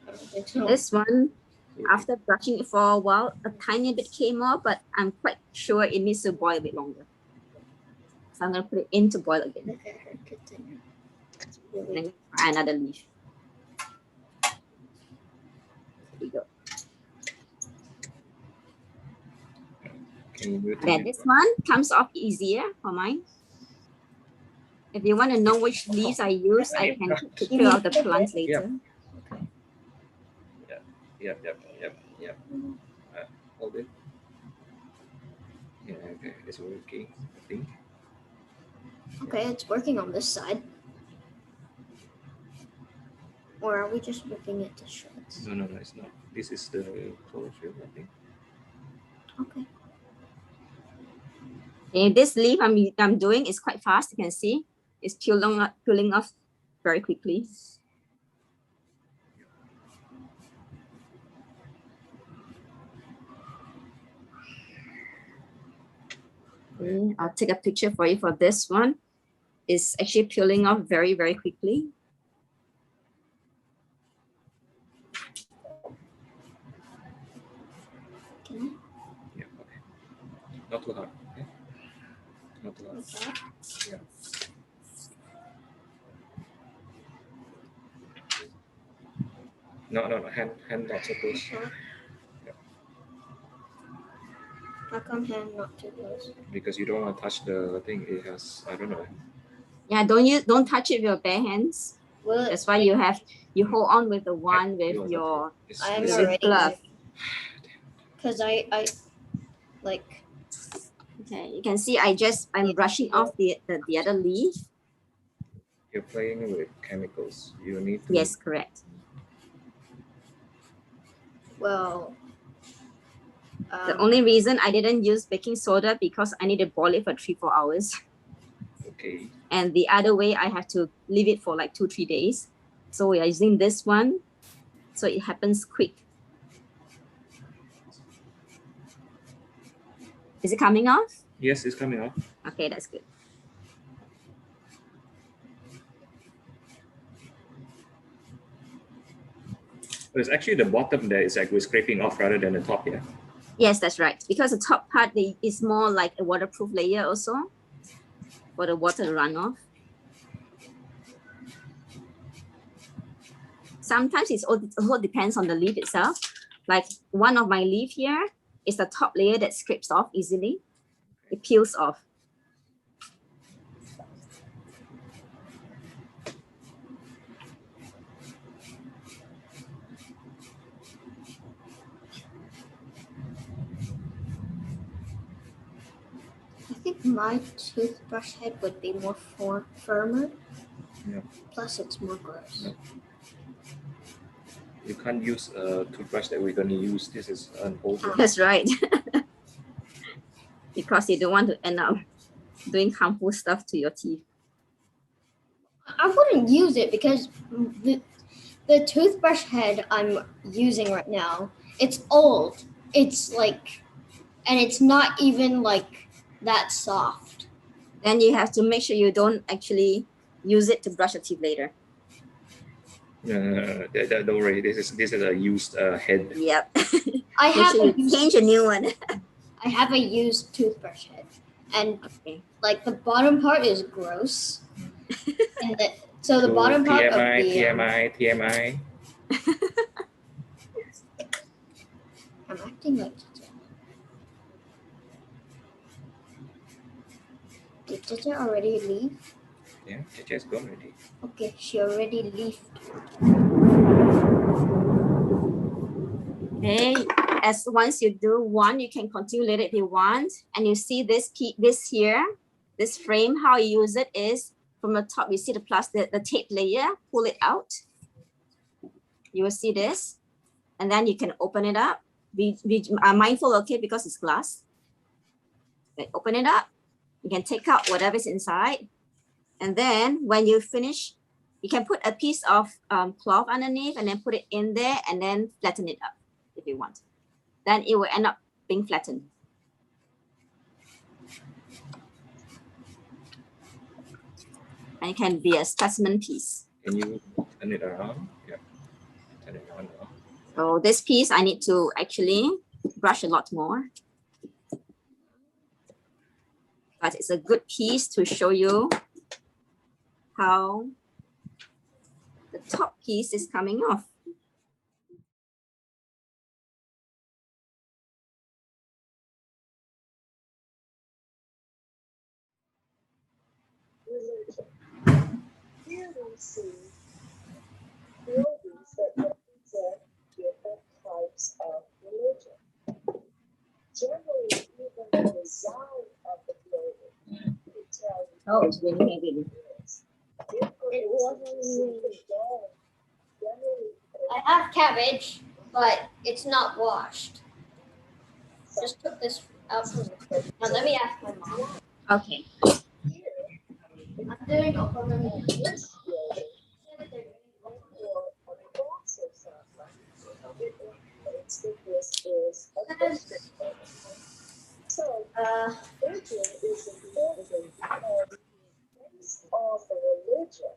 Speaker 3: I don't think so.
Speaker 1: This one, after brushing it for a while, a tiny bit came off, but I'm quite sure it needs to boil a bit longer. So I'm gonna put it in to boil again.
Speaker 3: Look at her continue. It's
Speaker 1: And
Speaker 3: really
Speaker 1: then try another leaf. There you go.
Speaker 7: Can you do it?
Speaker 1: Yeah, this one comes off easier for mine. If you want to know which leaves I use, I can take a picture of the plants later.
Speaker 7: Yep. Hold it. Yeah, okay, it's working, I think.
Speaker 3: okay. It's working on this side. Or are we just ripping it to shreds?
Speaker 7: No, it's not. This is the chlorophyll, I think.
Speaker 3: Okay.
Speaker 1: And this leaf I'm doing is quite fast. You can see it's peeling off very quickly. Okay, I'll take a picture for you for this one. It's actually peeling off very, very quickly.
Speaker 7: Yeah, okay. Not too hard, okay? Not too hard. Yeah. No, hand not so close.
Speaker 3: How come hand not too close?
Speaker 7: Because you don't want to touch the thing. It has, I don't know.
Speaker 1: Yeah, don't touch it with your bare hands.
Speaker 3: Well,
Speaker 1: That's why you hold on with the one with your
Speaker 3: I'm
Speaker 1: with
Speaker 3: already
Speaker 1: glove.
Speaker 3: because I like.
Speaker 1: Okay, you can see I'm brushing off the other leaf.
Speaker 7: You're playing with chemicals. You need to.
Speaker 1: Yes, correct.
Speaker 3: Well.
Speaker 1: The only reason I didn't use baking soda because I need to boil it for 3-4 hours.
Speaker 7: Okay.
Speaker 1: And the other way I have to leave it for like 2-3 days. So we are using this one, so it happens quick. Is it coming off?
Speaker 7: Yes, it's coming off.
Speaker 1: Okay, that's good.
Speaker 7: But it's actually the bottom that is like we're scraping off rather than the top, yeah.
Speaker 1: Yes, that's right. Because the top part is more like a waterproof layer also for the water to run off. Sometimes it also depends on the leaf itself. Like one of my leaf here is the top layer that scrapes off easily. It peels off.
Speaker 3: think my toothbrush head would be more firmer.
Speaker 7: Yeah.
Speaker 3: Plus, it's more gross.
Speaker 7: Yeah. You can't use a toothbrush that we're going to use. This is an old one.
Speaker 1: That's right. Because you don't want to end up doing harmful stuff to your teeth.
Speaker 3: I wouldn't use it because the toothbrush head I'm using right now, it's old. It's like, and it's not even like that soft.
Speaker 1: Then you have to make sure you don't actually use it to brush your teeth later.
Speaker 7: Don't worry. This is a used head.
Speaker 1: Yep.
Speaker 3: I
Speaker 1: Make
Speaker 3: have
Speaker 1: sure you change a new one.
Speaker 3: I have a used toothbrush head, and
Speaker 1: Okay.
Speaker 3: like the bottom part is gross. And so the
Speaker 7: So
Speaker 3: bottom part of
Speaker 7: TMI,
Speaker 3: the
Speaker 7: TMI, TMI.
Speaker 3: I'm acting like Did Jaja already leave?
Speaker 7: Yeah, Jaja's gone already.
Speaker 3: Okay, she already left.
Speaker 1: Okay. As once you do one, you can continue let it be one. And you see this here, this frame, how you use it is from the top, you see the tape layer, pull it out. You will see this. And then you can open it up. Be mindful, okay, because it's glass. Okay, open it up. You can take out whatever's inside. And then when you finish, you can put a piece of cloth underneath and then put it in there and then flatten it up if you want. Then it will end up being flattened. And it can be a specimen piece.
Speaker 7: Can you turn it around? Yeah. Turn it around now.
Speaker 1: So this piece, I need to actually brush a lot more. But it's a good piece to show you how the top piece is coming off.
Speaker 9: Here we see buildings that represent different types of religion. Generally, even the design of the building can tell you.
Speaker 1: Oh, it's really heavy.
Speaker 3: It wasn't me. I have cabbage, but it's not washed. Just took this out from the fridge. Now let me ask my mom.
Speaker 1: Okay.
Speaker 3: I'm doing Okonomyaki.
Speaker 9: So, religion is important based on the religion.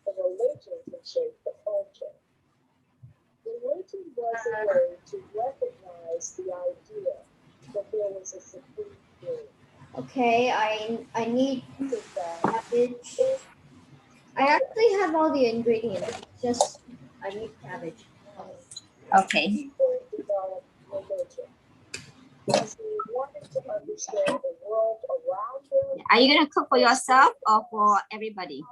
Speaker 9: The religion can shape the culture. Religion was a way to recognize the idea that there was a supreme being.
Speaker 3: Okay, I need cabbage. I actually have all the ingredients. Just I need cabbage.
Speaker 1: Okay.
Speaker 9: People developed religion because they wanted to understand the world around them.
Speaker 1: Are you going to cook for yourself or for everybody?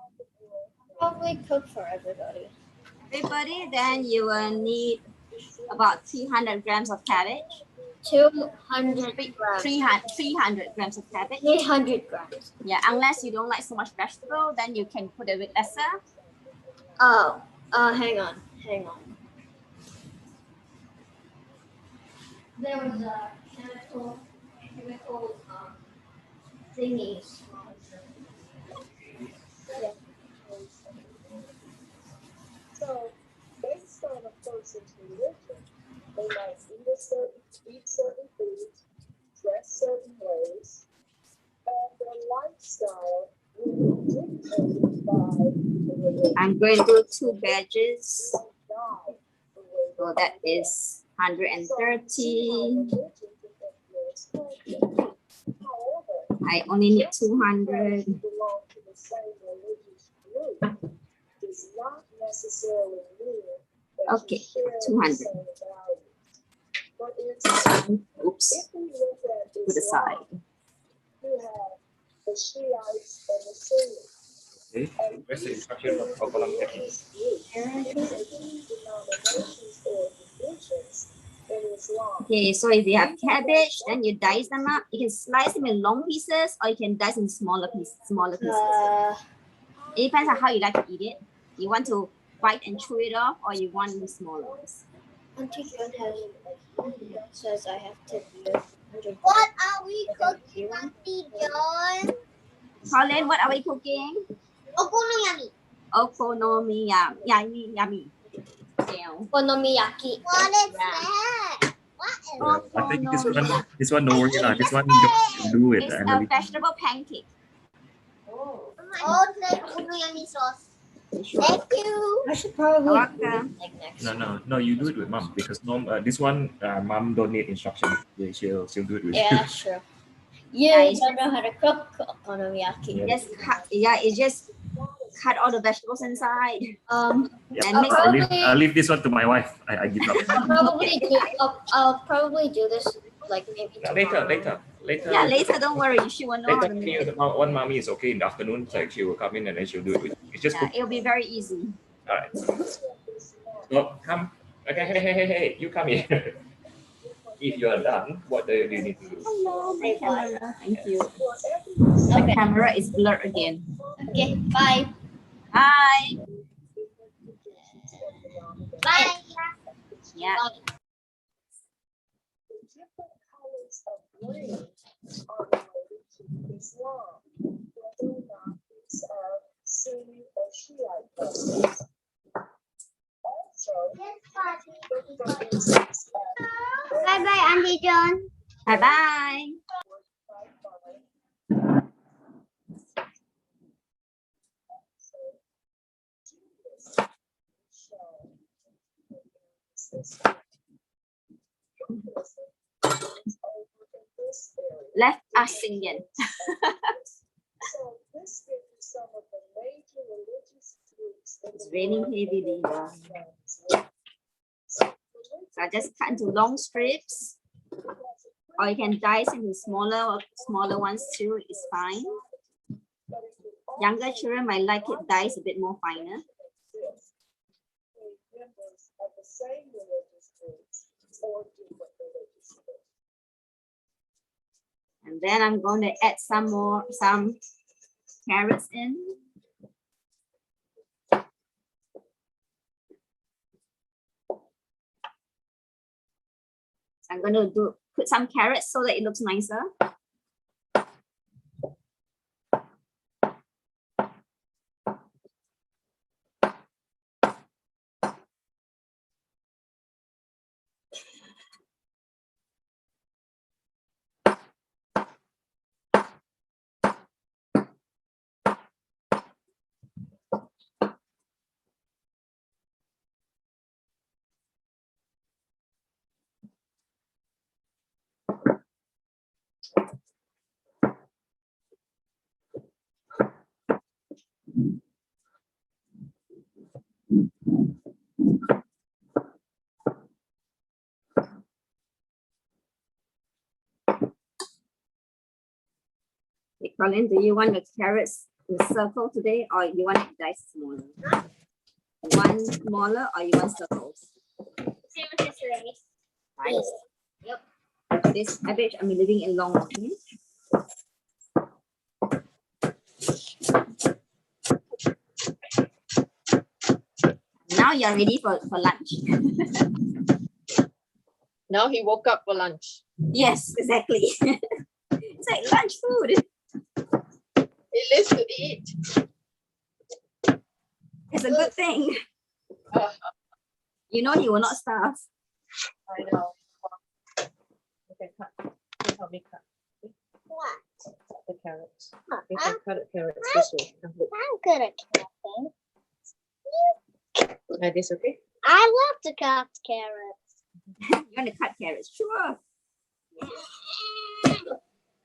Speaker 3: Probably cook for everybody.
Speaker 1: Everybody, then you will need about 300 grams of cabbage.
Speaker 3: 200 grams.
Speaker 1: 300 grams of cabbage.
Speaker 3: 300 grams.
Speaker 1: Yeah, unless you don't like so much vegetable, then you can put a bit lesser.
Speaker 3: Oh, hang on. There was a chemical thingies. Yeah.
Speaker 9: So, based on a person's religion, they might eat certain foods, dress certain ways, and their lifestyle will be dictated by the religion.
Speaker 1: I'm going to do 2 badges.
Speaker 9: Die the way
Speaker 1: So that is 130. I only need 200.
Speaker 9: Belong to the same religious group does not necessarily mean that
Speaker 1: Okay,
Speaker 9: you share
Speaker 1: 200.
Speaker 9: the same values. For instance,
Speaker 1: Oops,
Speaker 9: if we look at
Speaker 1: to the side.
Speaker 9: Islam, you have the Shiites and the Sunnis.
Speaker 7: Okay. Where's the instruction of Okonomyaki?
Speaker 9: Denominations or divisions in Islam
Speaker 1: Okay, so if you have cabbage, then you dice them up. You can slice them in long pieces, or you can dice in smaller pieces. It depends on how you like to eat it. You want to bite and chew it off, or you want the smaller ones.
Speaker 3: Auntie John says I have to do 100. What are we cooking, Auntie John?
Speaker 1: Colin, what are we cooking?
Speaker 3: Okonomiyaki.
Speaker 1: Okonomiyaki. Yummy.
Speaker 3: Okonomiyaki. What is that?
Speaker 7: I think this one, no worry lah. This one you can do with
Speaker 1: It's
Speaker 7: the
Speaker 1: a
Speaker 7: Emily.
Speaker 1: vegetable pancake.
Speaker 3: Oh, like okonomiyaki sauce. Thank you. I should
Speaker 1: You're
Speaker 3: probably
Speaker 1: welcome.
Speaker 3: like next.
Speaker 7: No, you do it with mom because mom. This one, mom don't need instruction. She'll do it with you.
Speaker 3: Yeah, sure. You don't know how to cook okonomiyaki.
Speaker 1: Just cut. Yeah, it's just cut all the vegetables inside.
Speaker 7: Yep.
Speaker 1: And mix
Speaker 7: I'll leave this one to my wife. I give up.
Speaker 3: I'll probably do this like maybe tomorrow.
Speaker 7: Later.
Speaker 1: Yeah, later. Don't worry. She will know how to make it.
Speaker 7: One mommy is okay in the afternoon. Like she will come in and then she'll do it. It's just
Speaker 1: Yeah, it'll be very easy.
Speaker 7: all right. So come. Okay, hey, you come here. If you are done, what do you need to do?
Speaker 1: Hello, my camera. Thank you.
Speaker 3: Okay.
Speaker 1: The camera is blurred again.
Speaker 3: Okay, bye.
Speaker 1: Bye.
Speaker 3: Bye.
Speaker 1: Yeah.
Speaker 9: Different colors of green are related to Islam, whether or not these are Sunni or Shiite colors. Also,
Speaker 3: Bye bye, Auntie John.
Speaker 1: Bye bye. Let us sing again.
Speaker 9: So this gives you some of the major religious groups.
Speaker 1: It's raining heavily. So I just cut into long strips, or you can dice into smaller ones too. It's fine. Younger children might like it diced a bit more finer.
Speaker 9: Members of the same religious groups or different religious groups.
Speaker 1: And then I'm going to add some carrots in. So I'm going to put some carrots so that it looks nicer. Okay, Colin, do you want the carrots in a circle today, or you want it diced smaller? One smaller, or you want circles? Nice. Yep. This cabbage I'm leaving it long. Okay? Now you're ready for lunch.
Speaker 5: Now he woke up for lunch.
Speaker 1: Yes, exactly. It's like lunch food.
Speaker 5: He lives to eat.
Speaker 1: It's a good thing. You know he will not starve.
Speaker 5: I know. Okay, cut. Please help me cut.
Speaker 3: What?
Speaker 5: The carrots. You can cut the carrots this way.
Speaker 3: I'm good at cutting.
Speaker 5: Like this, okay?
Speaker 3: I love to cut carrots.
Speaker 1: You want to cut carrots? Sure.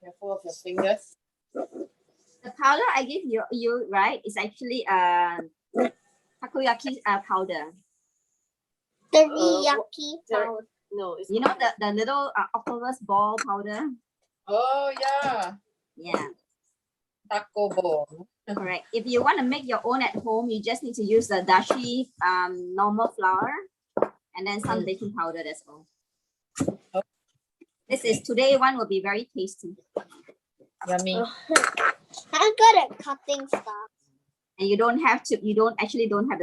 Speaker 5: Careful of your fingers.
Speaker 1: The powder I give you right, is actually takoyaki powder.
Speaker 3: Teriyaki powder.
Speaker 5: No, it's
Speaker 1: You know the little octopus ball powder?
Speaker 5: Oh yeah.
Speaker 1: Yeah,
Speaker 5: Taco ball.
Speaker 1: correct. If you want to make your own at home, you just need to use the dashi normal flour and then some baking powder, that's all. Today one will be very tasty.
Speaker 5: Yummy.
Speaker 3: I'm good at cutting stuff.
Speaker 1: And you don't have to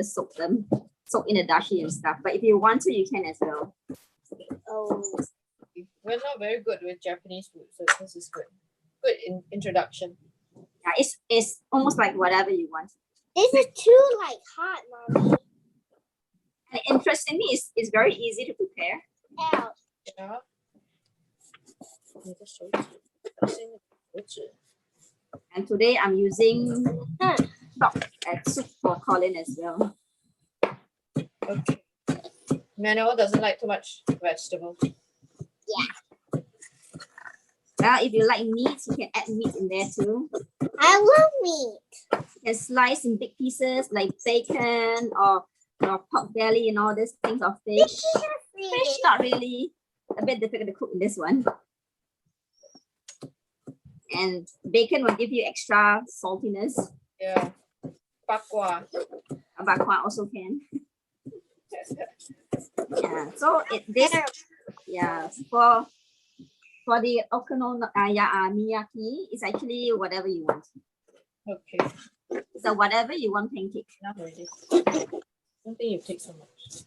Speaker 1: soak them, soak in the dashi and stuff. But if you want to, you can as well.
Speaker 3: Oh.
Speaker 5: We're not very good with Japanese food, so this is good. Good introduction.
Speaker 1: Yeah, it's almost like whatever you want.
Speaker 3: This is too like hot, Mommy.
Speaker 1: And interestingly, it's very easy to prepare.
Speaker 3: Ouch.
Speaker 5: Yeah.
Speaker 1: And today I'm using stock and soup for Colin as well.
Speaker 5: Okay. Manuel doesn't like too much vegetable.
Speaker 1: Well, if you like meat, you can add meat in there too.
Speaker 3: I love meat.
Speaker 1: You can slice in big pieces like bacon or pork belly and all these things, or fish. Fish, not really. A bit difficult to cook in this one. And bacon will give you extra saltiness.
Speaker 5: Yeah. Bakwa.
Speaker 1: Bakwa also can. Yeah. So for the Okonomyaki, it's actually whatever you want.
Speaker 5: Okay.
Speaker 1: So whatever you want pancake.
Speaker 5: Not already. I don't think you take so much.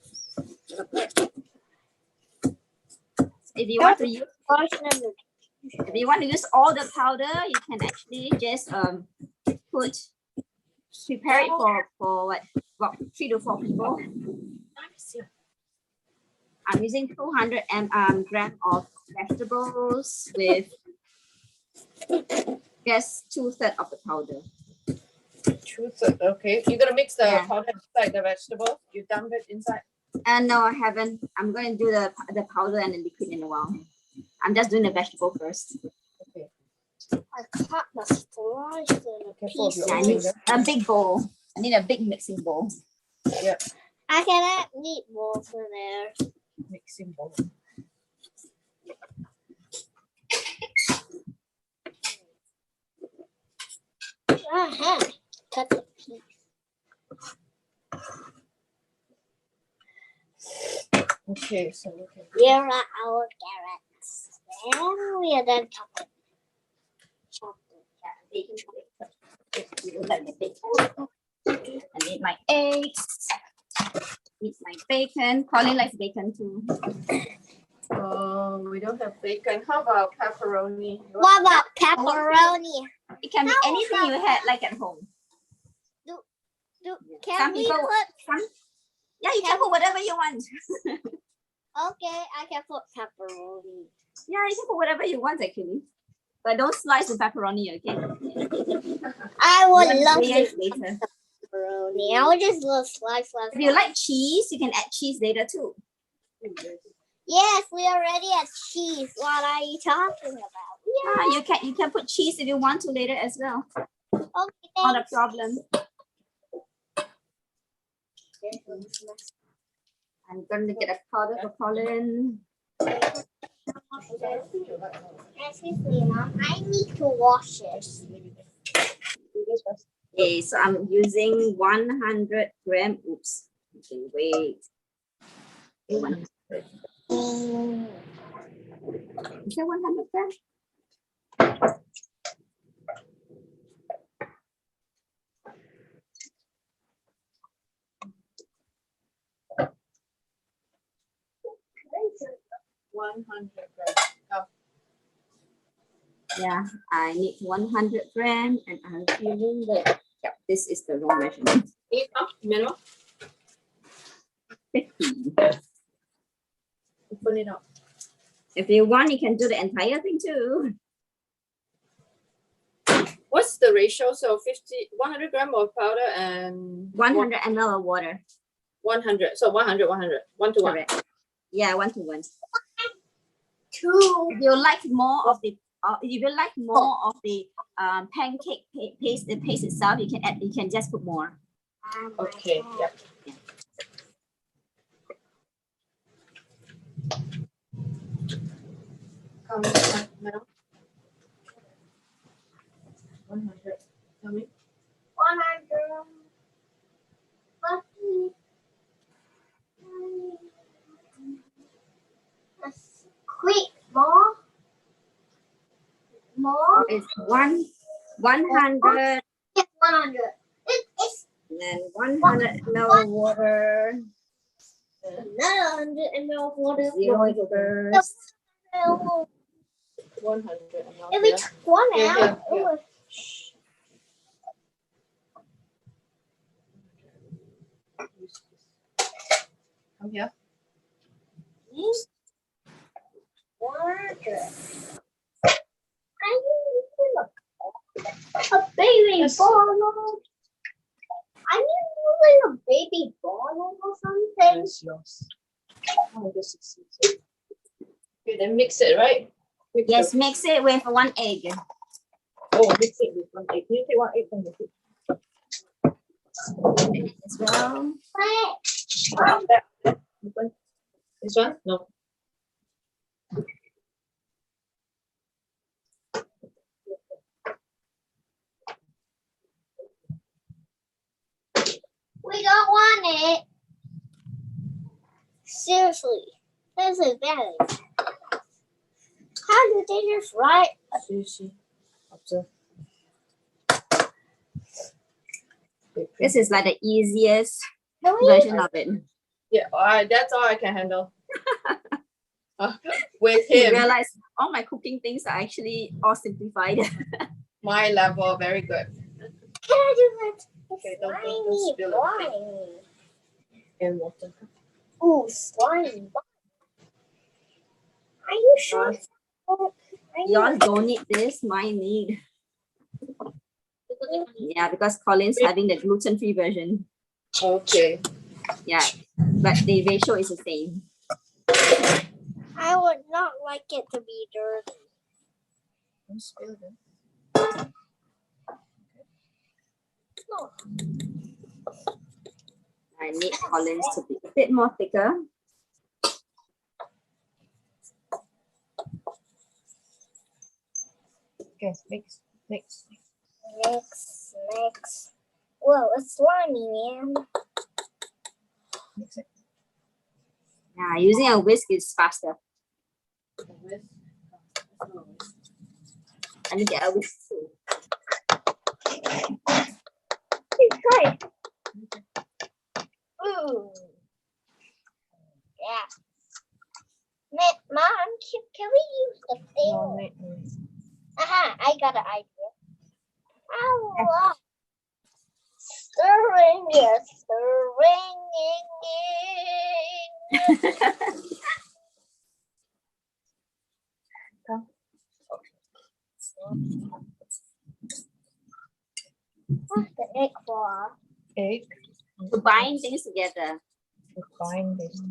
Speaker 1: If you want to use all the powder, you can actually just prepare it for what, about 3 to 4 people. I'm using 200 gram of vegetables with just 2/3 of the powder.
Speaker 5: 2/3. Okay. You're gonna mix the powder inside the vegetable. You dump it inside.
Speaker 1: And no, I haven't. I'm going to do the powder and the liquid in a while. I'm just doing the vegetable first.
Speaker 5: Okay.
Speaker 3: I cut the slice in pieces.
Speaker 1: Yeah, I need a big bowl. I need a big mixing bowl.
Speaker 5: Yep.
Speaker 3: I can add meatballs in there.
Speaker 5: Mixing bowl.
Speaker 3: Cut the piece.
Speaker 5: Okay, so okay.
Speaker 3: Here are our carrots. And we are done chopping.
Speaker 1: I need my eggs. Need my bacon. Colin likes bacon too.
Speaker 5: We don't have bacon. How about pepperoni?
Speaker 3: What about pepperoni?
Speaker 1: It can be anything you had like at home.
Speaker 3: Can we put?
Speaker 1: Yeah, you can put whatever you want.
Speaker 3: Okay, I can put pepperoni.
Speaker 1: Yeah, you can put whatever you want actually. But don't slice the pepperoni, okay?
Speaker 3: I would love
Speaker 1: it
Speaker 3: to
Speaker 1: later.
Speaker 3: pepperoni. I would just love slice.
Speaker 1: If you like cheese, you can add cheese later too.
Speaker 3: Yes, we already have cheese. What are you talking about?
Speaker 1: Yeah, you can put cheese if you want to later as well.
Speaker 3: Okay,
Speaker 1: Not a problem. I'm going to get a powder for Colin.
Speaker 3: Excuse me, Mom. I need to wash this.
Speaker 1: Okay, so I'm using 100 gram. Oops. Okay, wait. 100. Is that 100 gram?
Speaker 5: Oh.
Speaker 1: Yeah, I need 100 gram, and I'm feeling that this is the wrong measurement. 50.
Speaker 5: Open it up.
Speaker 1: If you want, you can do the entire thing too.
Speaker 5: What's the ratio? So 100 gram of powder and
Speaker 1: 100 ml of water.
Speaker 5: 100. So 100, 100. 1 to 1.
Speaker 1: Correct. Yeah, 1 to 1.
Speaker 3: 2.
Speaker 1: If you like more of the pancake paste, the paste itself, you can add. You can just put more.
Speaker 5: Okay. Yeah. How much now? 100. Tell me.
Speaker 3: 100. Quick, Mom. more.
Speaker 1: It's 100
Speaker 3: It's 100. It's
Speaker 1: and then 100 ml water.
Speaker 3: another 100 ml of water.
Speaker 1: Zero it first.
Speaker 5: 100 ml.
Speaker 3: If we took one
Speaker 5: Yeah,
Speaker 3: out,
Speaker 5: yeah,
Speaker 3: it would.
Speaker 5: Come here.
Speaker 3: Water. Are you using a baby
Speaker 5: Yes.
Speaker 3: bottle? Are you using a baby bottle or something?
Speaker 5: That's yours. Oh, this is it. Okay, then mix it, right? Mix
Speaker 1: Yes,
Speaker 5: the-
Speaker 1: mix it with 1 egg.
Speaker 5: Oh, mix it with 1 egg. Can you take 1 egg from the fridge?
Speaker 1: As well.
Speaker 5: This one? No.
Speaker 3: We don't want it. Seriously, this is bad. How do they just write?
Speaker 5: See. Observe.
Speaker 1: This is like the easiest
Speaker 3: No,
Speaker 1: version of it.
Speaker 5: Yeah, that's all I can handle. With
Speaker 1: You
Speaker 5: him,
Speaker 1: realize all my cooking things are actually all simplified.
Speaker 5: my level, very good.
Speaker 3: Can I do that?
Speaker 5: Okay, don't
Speaker 3: Slimy,
Speaker 5: spill everything.
Speaker 3: slimy.
Speaker 5: And water.
Speaker 3: Ooh, slimy. Are you sure?
Speaker 5: Nice.
Speaker 1: Yours don't need this, mine need. Yeah, because Colin's having the gluten-free version.
Speaker 5: Okay.
Speaker 1: Yeah, but the ratio is the same.
Speaker 3: I would not like it to be dirty.
Speaker 5: Don't spill them.
Speaker 3: No.
Speaker 1: I need Colin's to be a bit more thicker.
Speaker 5: Okay, mix.
Speaker 3: Mix. Whoa, it's slimy, man.
Speaker 5: Mix it.
Speaker 1: Yeah, using a whisk is faster. I need to get a whisk too.
Speaker 3: Try. Ooh. Yeah. Mom, can we use the thing?
Speaker 5: No, wait.
Speaker 3: Aha, I got an idea. Oh, stirring it, stirring it. What's the egg for?
Speaker 5: Egg.
Speaker 1: To bind things together.
Speaker 5: Combine this.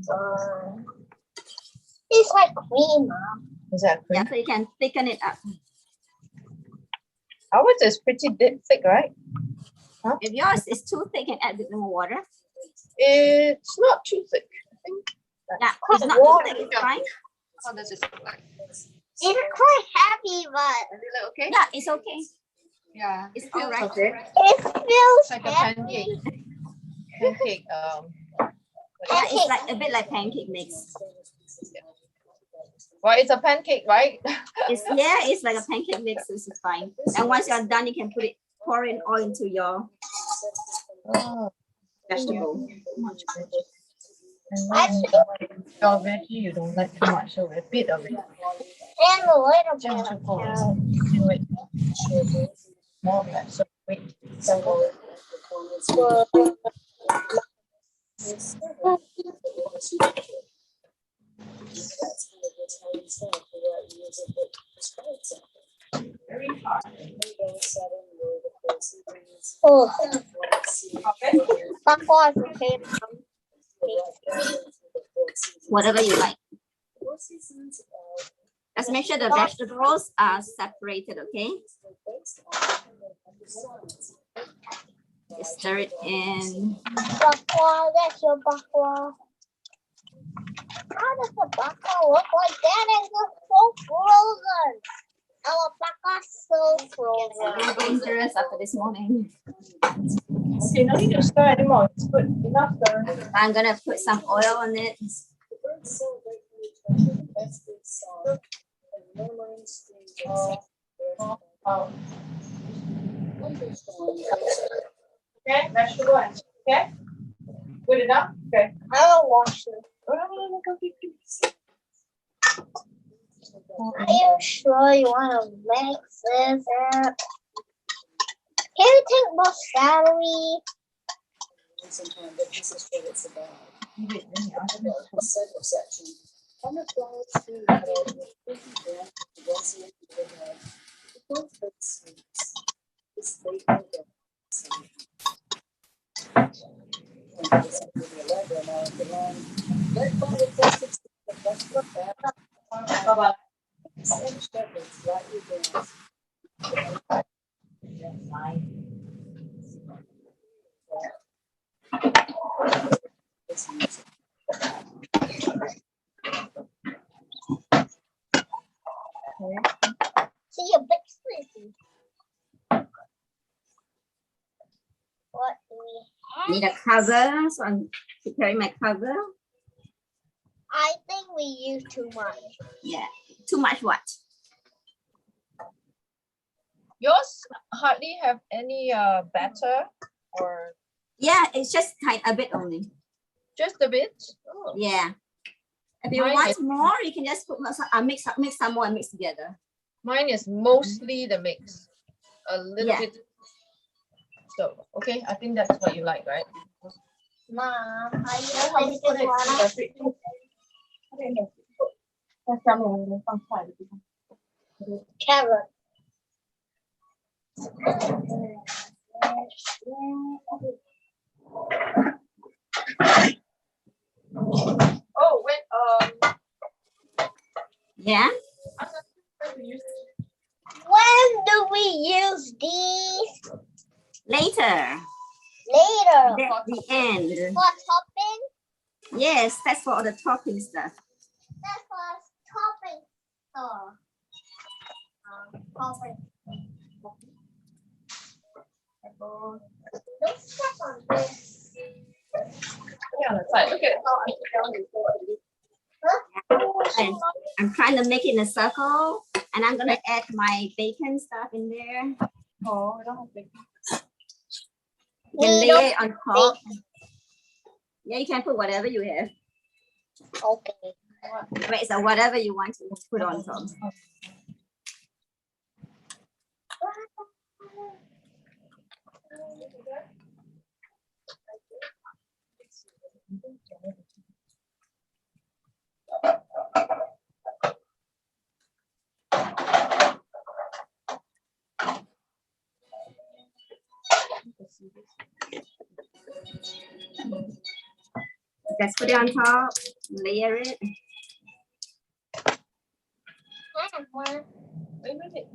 Speaker 3: It's like cream, Mom.
Speaker 5: Is that
Speaker 1: Yeah,
Speaker 5: cream?
Speaker 1: so you can thicken it up.
Speaker 5: Ours is pretty thick, right?
Speaker 1: If yours is too thick, you can add a bit more water.
Speaker 5: It's not too thick. I think.
Speaker 1: Yeah, it's not too thick, it's fine.
Speaker 5: Oh, this is like.
Speaker 3: It's quite heavy, but
Speaker 5: Is it okay?
Speaker 1: Yeah, it's okay.
Speaker 5: Yeah.
Speaker 1: It's all right.
Speaker 5: Okay.
Speaker 3: it feels
Speaker 5: Like a
Speaker 3: heavy.
Speaker 5: pancake. Pancake.
Speaker 1: Yeah, it's like a bit like pancake mix.
Speaker 5: Well, it's a pancake, right?
Speaker 1: It's like a pancake mix, so it's fine. And once you're done, you can pour in oil into your
Speaker 5: Oh,
Speaker 1: vegetable.
Speaker 5: your veggie you don't like too much, so a bit of it.
Speaker 3: And a little bit of carrot.
Speaker 5: Wait. More of that. So wait.
Speaker 3: Oh, bakwa is okay.
Speaker 1: Whatever you like. Just make sure the vegetables are separated, okay? Just stir it in.
Speaker 3: Bakwa, that's your bakwa. How does the bakwa look like that? It looks so frozen. Our bakwa's so frozen.
Speaker 1: Very dangerous after this morning.
Speaker 5: Okay, no need to stir anymore. It's good. Enough stir.
Speaker 1: I'm gonna put some oil on it.
Speaker 5: Oh. Okay, vegetable and okay. Good enough? Okay.
Speaker 3: I don't wash it. Are you sure you want to mix this up? Can you take more celery?
Speaker 9: Sometimes this is what it's about. Second section. On the flowers through the head, with breath, dressing the head. Both good sweets. This faithful death.
Speaker 5: Bye-bye.
Speaker 3: See a big sleepy. What do we have?
Speaker 1: Need a cover, so I'm preparing my cover.
Speaker 3: I think we use too much.
Speaker 1: Yeah, too much what?
Speaker 5: Yours hardly have any batter or
Speaker 1: Yeah, it's just tight a bit only.
Speaker 5: just a bit. Oh.
Speaker 1: Yeah. If you
Speaker 5: Mine
Speaker 1: want
Speaker 5: is-
Speaker 1: more, you can just put mix some more and mix together.
Speaker 5: Mine is mostly the mix. A little
Speaker 1: Yeah.
Speaker 5: bit. So okay, I think that's what you like, right?
Speaker 3: Mom, are you
Speaker 5: How
Speaker 3: going
Speaker 5: we
Speaker 3: to
Speaker 5: put it in
Speaker 3: one?
Speaker 5: the fridge.
Speaker 3: Carrot.
Speaker 5: Oh, when
Speaker 1: Yeah.
Speaker 3: When do we use these?
Speaker 1: Later.
Speaker 3: Later.
Speaker 1: At the end.
Speaker 3: For topping?
Speaker 1: Yes, that's for all the topping stuff.
Speaker 3: That's for topping store. Topping. Don't step on this.
Speaker 5: on the side. Look at how I found it.
Speaker 1: And I'm trying to make it in a circle, and I'm gonna add my bacon stuff in there.
Speaker 5: Oh, I don't have big.
Speaker 1: You can
Speaker 3: We
Speaker 1: lay
Speaker 3: don't
Speaker 1: it on top. Yeah, you can put whatever you have.
Speaker 3: Okay.
Speaker 1: Right, so whatever you want to put on top. Just put it on top, layer it.
Speaker 5: Wait, wait.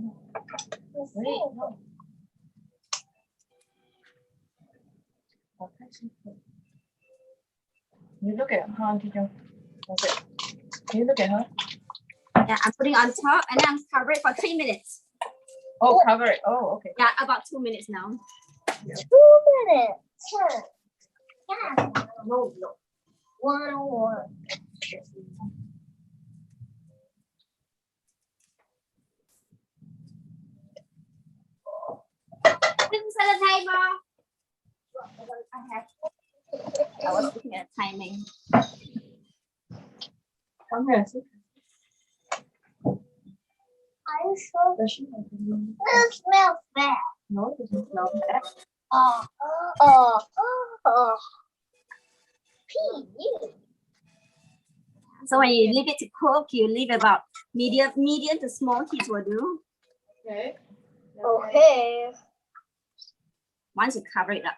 Speaker 5: No. You look at her, Auntie Jo. Okay. Can you look at her?
Speaker 1: Yeah, I'm putting on top, and then I'm cover it for 3 minutes.
Speaker 5: Oh, cover it. Oh, okay.
Speaker 1: Yeah, about 2 minutes now.
Speaker 3: 2 minutes. Sure. Yeah.
Speaker 1: No.
Speaker 3: 1 hour.
Speaker 1: Things at the table. I was looking at timing.
Speaker 5: Come here. See?
Speaker 3: Are you sure?
Speaker 5: Does she have any?
Speaker 3: It smells bad.
Speaker 5: No, it doesn't smell bad.
Speaker 3: Pee.
Speaker 1: So when you leave it to cook, you leave about medium to small heat will do.
Speaker 5: Okay.
Speaker 3: Okay.
Speaker 1: Once you cover it up.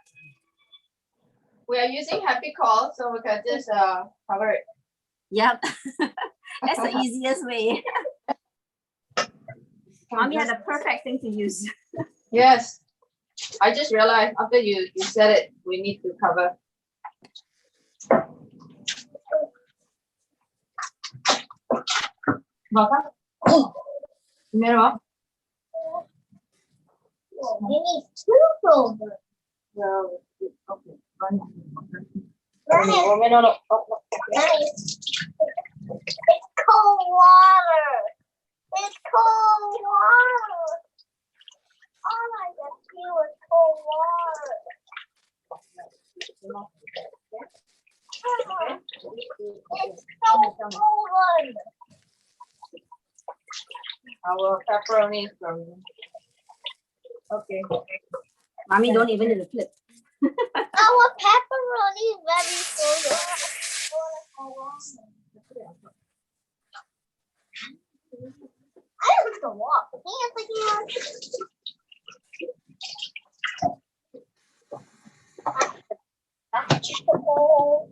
Speaker 5: We are using happy call, so we can just cover it.
Speaker 1: Yep. That's the easiest way. Mommy had a perfect thing to use.
Speaker 5: Yes. I just realized after you said it, we need to cover. Makan? Meron?
Speaker 3: We need 2 folders.
Speaker 5: Well, okay.
Speaker 3: Nice.
Speaker 5: No.
Speaker 3: Nice. It's cold water. It's cold water.
Speaker 9: It's so cold.
Speaker 5: Our pepperoni is frozen. Okay.
Speaker 1: Mommy don't even need to flip.
Speaker 9: Our pepperoni is very frozen. I don't know what. Hands again. Vegetable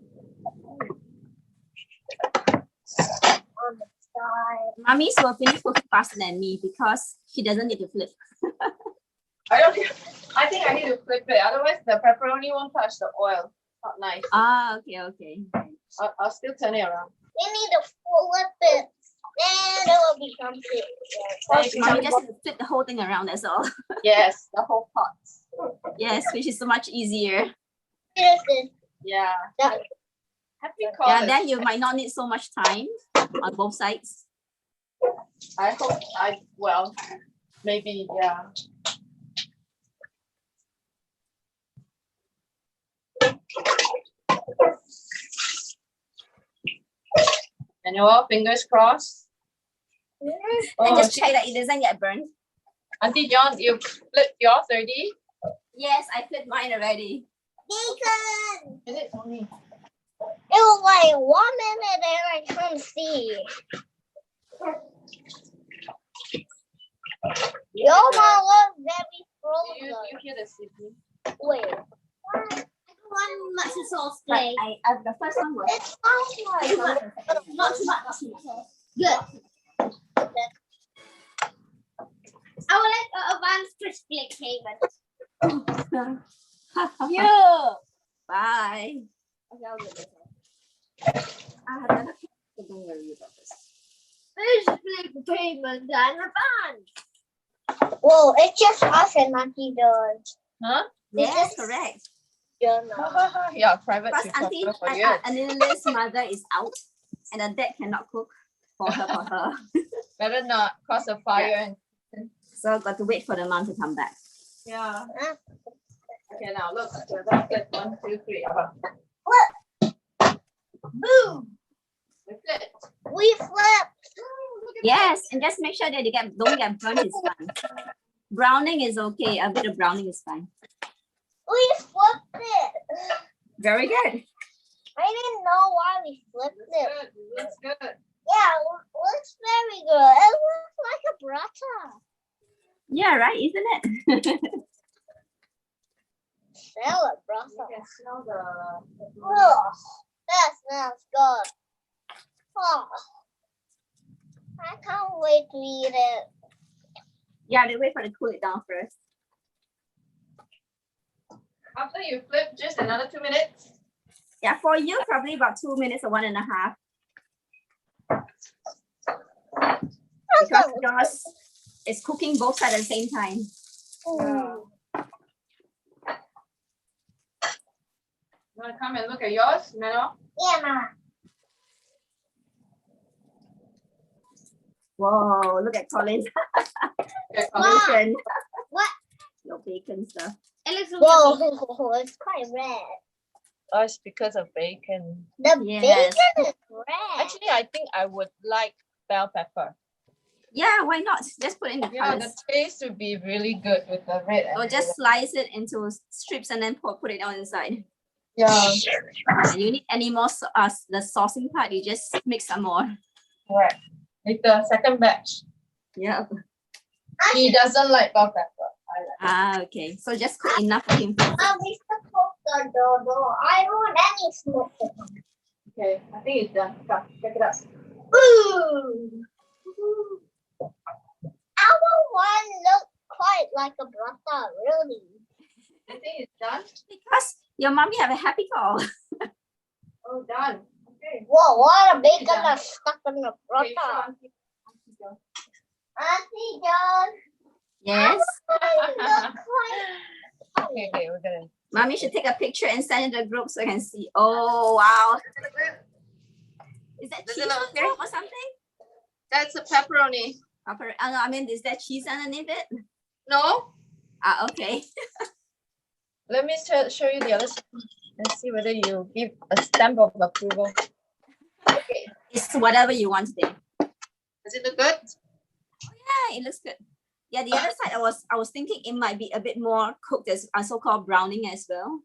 Speaker 9: on the side.
Speaker 1: Mommy's will finish cooking faster than me because she doesn't need to flip.
Speaker 5: I think I need to flip it. Otherwise, the pepperoni won't touch the oil. Not nice.
Speaker 1: Ah, okay.
Speaker 5: I'll still turn it around.
Speaker 9: We need to flip it. Then it will become big.
Speaker 1: Mommy just flip the whole thing around, that's all.
Speaker 5: Yes, the whole pot.
Speaker 1: Yes, which is so much easier.
Speaker 5: Yeah.
Speaker 9: That-
Speaker 5: Happy
Speaker 1: Yeah,
Speaker 5: colors.
Speaker 1: then you might not need so much time on both sides.
Speaker 5: I hope well, maybe, yeah. And your fingers crossed.
Speaker 1: And
Speaker 5: Oh,
Speaker 1: just check that it doesn't get burned.
Speaker 5: Auntie John, you flipped yours already?
Speaker 1: Yes, I flipped mine already.
Speaker 9: Bacon.
Speaker 5: Is it only?
Speaker 9: It was like 1 minute and I couldn't see. Your mom was very
Speaker 5: You
Speaker 9: frozen.
Speaker 5: hear the sizzling?
Speaker 9: Wait. One much sauce
Speaker 1: But the first one was
Speaker 9: It sounds like
Speaker 1: not too much.
Speaker 9: good. I would like an advanced crispy payment.
Speaker 1: Yeah. Bye. Okay, I'll get this one. I have another so don't worry about this.
Speaker 9: Crispy payment and advance. Whoa, it's just us and Auntie John.
Speaker 5: Huh?
Speaker 1: Yes, correct.
Speaker 5: Yeah, private
Speaker 1: Because Auntie
Speaker 5: tutorial for you.
Speaker 1: Anila's mother is out and the dad cannot cook for her.
Speaker 5: Better not cause a fire.
Speaker 1: So got to wait for the mom to come back.
Speaker 5: Yeah. Okay, now look. We're gonna flip 1, 2, 3.
Speaker 9: Boom!
Speaker 5: We flipped.
Speaker 9: We flipped.
Speaker 1: Yes, and just make sure that they don't get burnt is fine. Browning is okay. A bit of browning is fine.
Speaker 9: We flipped it.
Speaker 1: Very good.
Speaker 9: I didn't know why we flipped it.
Speaker 5: Good. Looks good.
Speaker 9: Yeah, it looks very good. It looks like a burrata.
Speaker 1: Yeah, right, isn't it?
Speaker 9: Salad
Speaker 5: You
Speaker 9: burrata.
Speaker 5: can smell the
Speaker 9: Oh, that smells good. Oh, I can't wait to eat it.
Speaker 1: Yeah, they wait for it to cool it down first.
Speaker 5: After you flip, just another 2 minutes.
Speaker 1: Yeah, for you, probably about 2 minutes or 1.5. Because yours is cooking both sides at the same time.
Speaker 9: Mm.
Speaker 5: You wanna come and look at yours, Melo?
Speaker 9: Yeah, Ma.
Speaker 1: Whoa, look at Colin's
Speaker 5: Okay,
Speaker 9: Wow.
Speaker 1: bacon.
Speaker 9: What?
Speaker 1: Your bacon stuff.
Speaker 9: It looks whoa, it's quite red.
Speaker 5: Oh, it's because of bacon.
Speaker 9: The
Speaker 1: Yes.
Speaker 9: bacon is red.
Speaker 5: Actually, I think I would like bell pepper.
Speaker 1: Yeah, why not? Just put in the
Speaker 5: Yeah,
Speaker 1: colors.
Speaker 5: the taste would be really good with the red.
Speaker 1: Or
Speaker 5: and
Speaker 1: just slice it into strips and then put it on inside.
Speaker 5: yeah,
Speaker 1: And you need any more the saucing part, you just mix some more.
Speaker 5: correct. With the second batch.
Speaker 1: Yeah.
Speaker 5: He doesn't like bell pepper. I like.
Speaker 1: Ah, okay. So just cook enough for him.
Speaker 9: We should cook the dodo. I don't want any smoke.
Speaker 5: Okay, I think it's done. Come, check it out.
Speaker 9: Ooh. Our one looked quite like a burrata, really.
Speaker 5: I think it's done.
Speaker 1: Because your mommy have a happy call.
Speaker 5: Oh, done. Okay.
Speaker 9: Whoa, what a bacon
Speaker 5: Yeah.
Speaker 9: that's stuck in the
Speaker 5: Okay, so
Speaker 9: burrata.
Speaker 5: Auntie John.
Speaker 9: Auntie John,
Speaker 1: Yes.
Speaker 9: look quite
Speaker 5: Okay, we're gonna.
Speaker 1: Mommy should take a picture and send it to the group so I can see. Oh, wow. Is that
Speaker 5: Does
Speaker 1: cheese
Speaker 5: it look
Speaker 1: on there or something?
Speaker 5: That's a pepperoni.
Speaker 1: No, I mean, is there cheese underneath it?
Speaker 5: No?
Speaker 1: Ah, okay.
Speaker 5: Let me show you the other side.
Speaker 4: Let's see whether you give a stamp of approval.
Speaker 5: Okay.
Speaker 1: It's whatever you want today.
Speaker 5: Does it look good?
Speaker 1: Yeah, it looks good. Yeah, the other side, I was thinking it might be a bit more cooked as a so-called browning as well.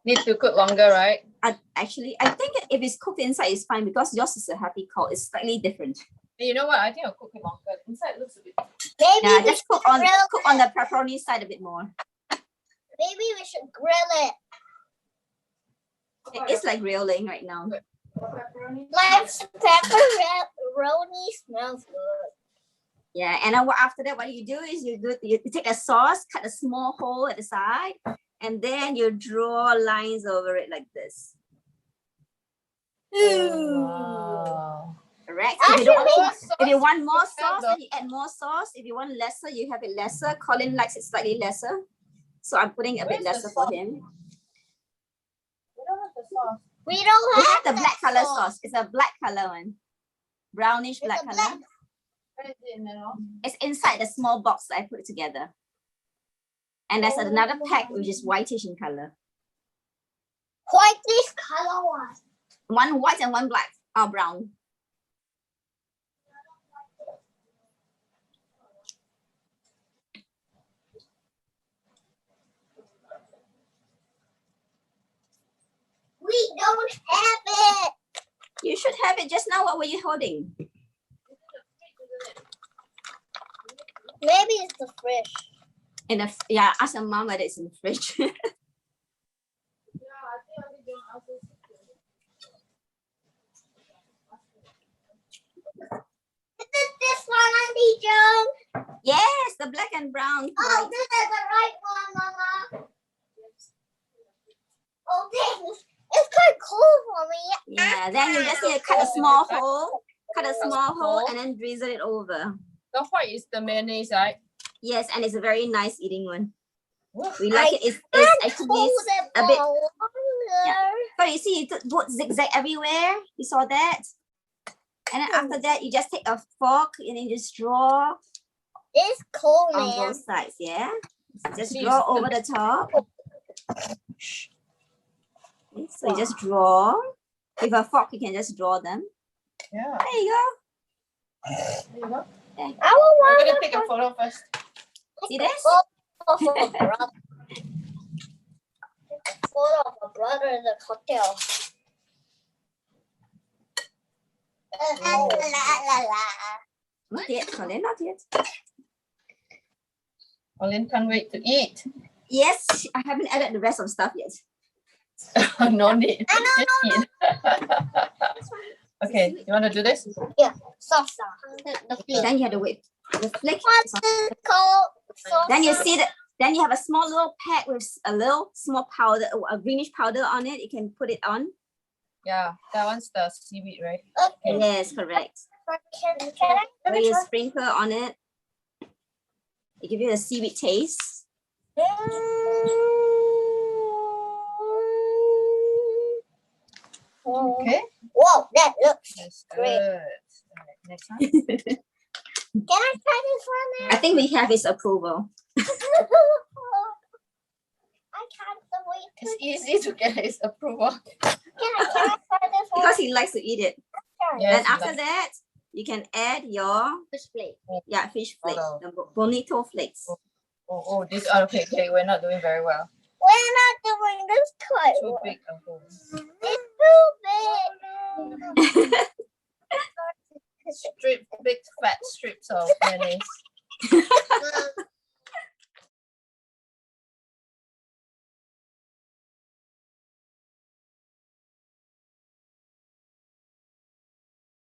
Speaker 4: Need to cook longer, right?
Speaker 1: I think if it's cooked inside, it's fine because yours is a happy cold. It's slightly different.
Speaker 4: You know what? I think I'll cook it longer. Inside looks a bit.
Speaker 3: Maybe
Speaker 1: Yeah,
Speaker 3: we
Speaker 1: just cook on the pepperoni side a bit more.
Speaker 3: maybe we should grill it.
Speaker 1: It's like grilling right now.
Speaker 3: Like pepperoni smells good.
Speaker 1: Yeah, and then after that, what you do is you take a sauce, cut a small hole at the side, and then you draw lines over it like this.
Speaker 4: Wow.
Speaker 1: Correct.
Speaker 3: Actually,
Speaker 1: If you want more sauce, then you add more sauce. If you want lesser, you have it lesser. Colin likes it slightly lesser, so I'm putting a bit lesser for him.
Speaker 4: We don't have the sauce.
Speaker 3: we don't
Speaker 1: We
Speaker 3: have
Speaker 1: have the black
Speaker 3: that
Speaker 1: color sauce. It's a black color one, brownish
Speaker 3: It's
Speaker 1: black
Speaker 3: a
Speaker 1: color.
Speaker 3: black-
Speaker 4: Where is it in there?
Speaker 1: It's inside the small box that I put it together. And there's another pack which is whitish in color.
Speaker 3: White this color one.
Speaker 1: One white and one black or brown.
Speaker 3: We don't have it.
Speaker 1: You should have it just now. What were you holding?
Speaker 3: Maybe it's the fridge.
Speaker 1: In the yeah, ask your mom whether it's in the fridge.
Speaker 3: Is this one, Auntie Joan?
Speaker 1: Yes, the black and brown.
Speaker 3: Oh,
Speaker 1: Right.
Speaker 3: this is the right one, Mama. Oh, this it's quite cool for me.
Speaker 1: Yeah, then you just need to cut a small hole. Cut a small hole and then drizzle it over.
Speaker 4: The white is the mayonnaise, right?
Speaker 1: Yes, and it's a very nice eating one.
Speaker 4: Woof.
Speaker 1: We like it. It's actually
Speaker 3: Hold it
Speaker 1: a bit.
Speaker 3: for
Speaker 1: Yeah.
Speaker 3: longer.
Speaker 1: So you see, you put zigzag everywhere. You saw that. And then after that, you just take a fork and then just draw
Speaker 3: It's cool,
Speaker 1: on
Speaker 3: man.
Speaker 1: both sides. Yeah. Just
Speaker 4: See,
Speaker 1: draw
Speaker 4: it's
Speaker 1: over the top. Okay, so you just draw. With a fork, you can just draw them.
Speaker 4: Yeah.
Speaker 1: There you go.
Speaker 4: There you go.
Speaker 3: I will
Speaker 4: I'm
Speaker 3: want
Speaker 4: gonna take a photo first.
Speaker 1: See this?
Speaker 3: photo of a brother. Photo of a brother in the cocktail. La, la, la.
Speaker 1: Not yet, Colin, not yet.
Speaker 4: Colin can't wait to eat.
Speaker 1: Yes, I haven't added the rest of stuff yet.
Speaker 4: No need.
Speaker 3: I know,
Speaker 4: Just eat. Okay, you want to do this?
Speaker 3: Salsa. The flake.
Speaker 1: Then you have to wait. The flake.
Speaker 3: What's this called? Salsa.
Speaker 1: Then you see that. Then you have a small little pack with a little small powder, a greenish powder on it. You can put it on.
Speaker 4: Yeah, that one's the seaweed, right?
Speaker 3: Okay.
Speaker 1: Yes, correct.
Speaker 3: Can I?
Speaker 1: So you sprinkle on it. It gives you a seaweed taste.
Speaker 4: Okay.
Speaker 3: Whoa, that looks
Speaker 4: That's
Speaker 3: great.
Speaker 4: good. All right, next one.
Speaker 3: Can I try this one
Speaker 1: I think we have his approval.
Speaker 3: now? I can't wait to
Speaker 4: It's easy to get his approval.
Speaker 3: can I try this one?
Speaker 1: Because he likes to eat it.
Speaker 4: Yes,
Speaker 1: Then after that, you can add your
Speaker 3: Fish plate.
Speaker 1: fish flakes,
Speaker 4: Oh.
Speaker 1: the bonito flakes.
Speaker 4: This okay, we're not doing very well.
Speaker 3: We're not doing this quite
Speaker 4: Too
Speaker 3: well.
Speaker 4: big a hole.
Speaker 3: It's too big.
Speaker 4: Big fat strips of mayonnaise.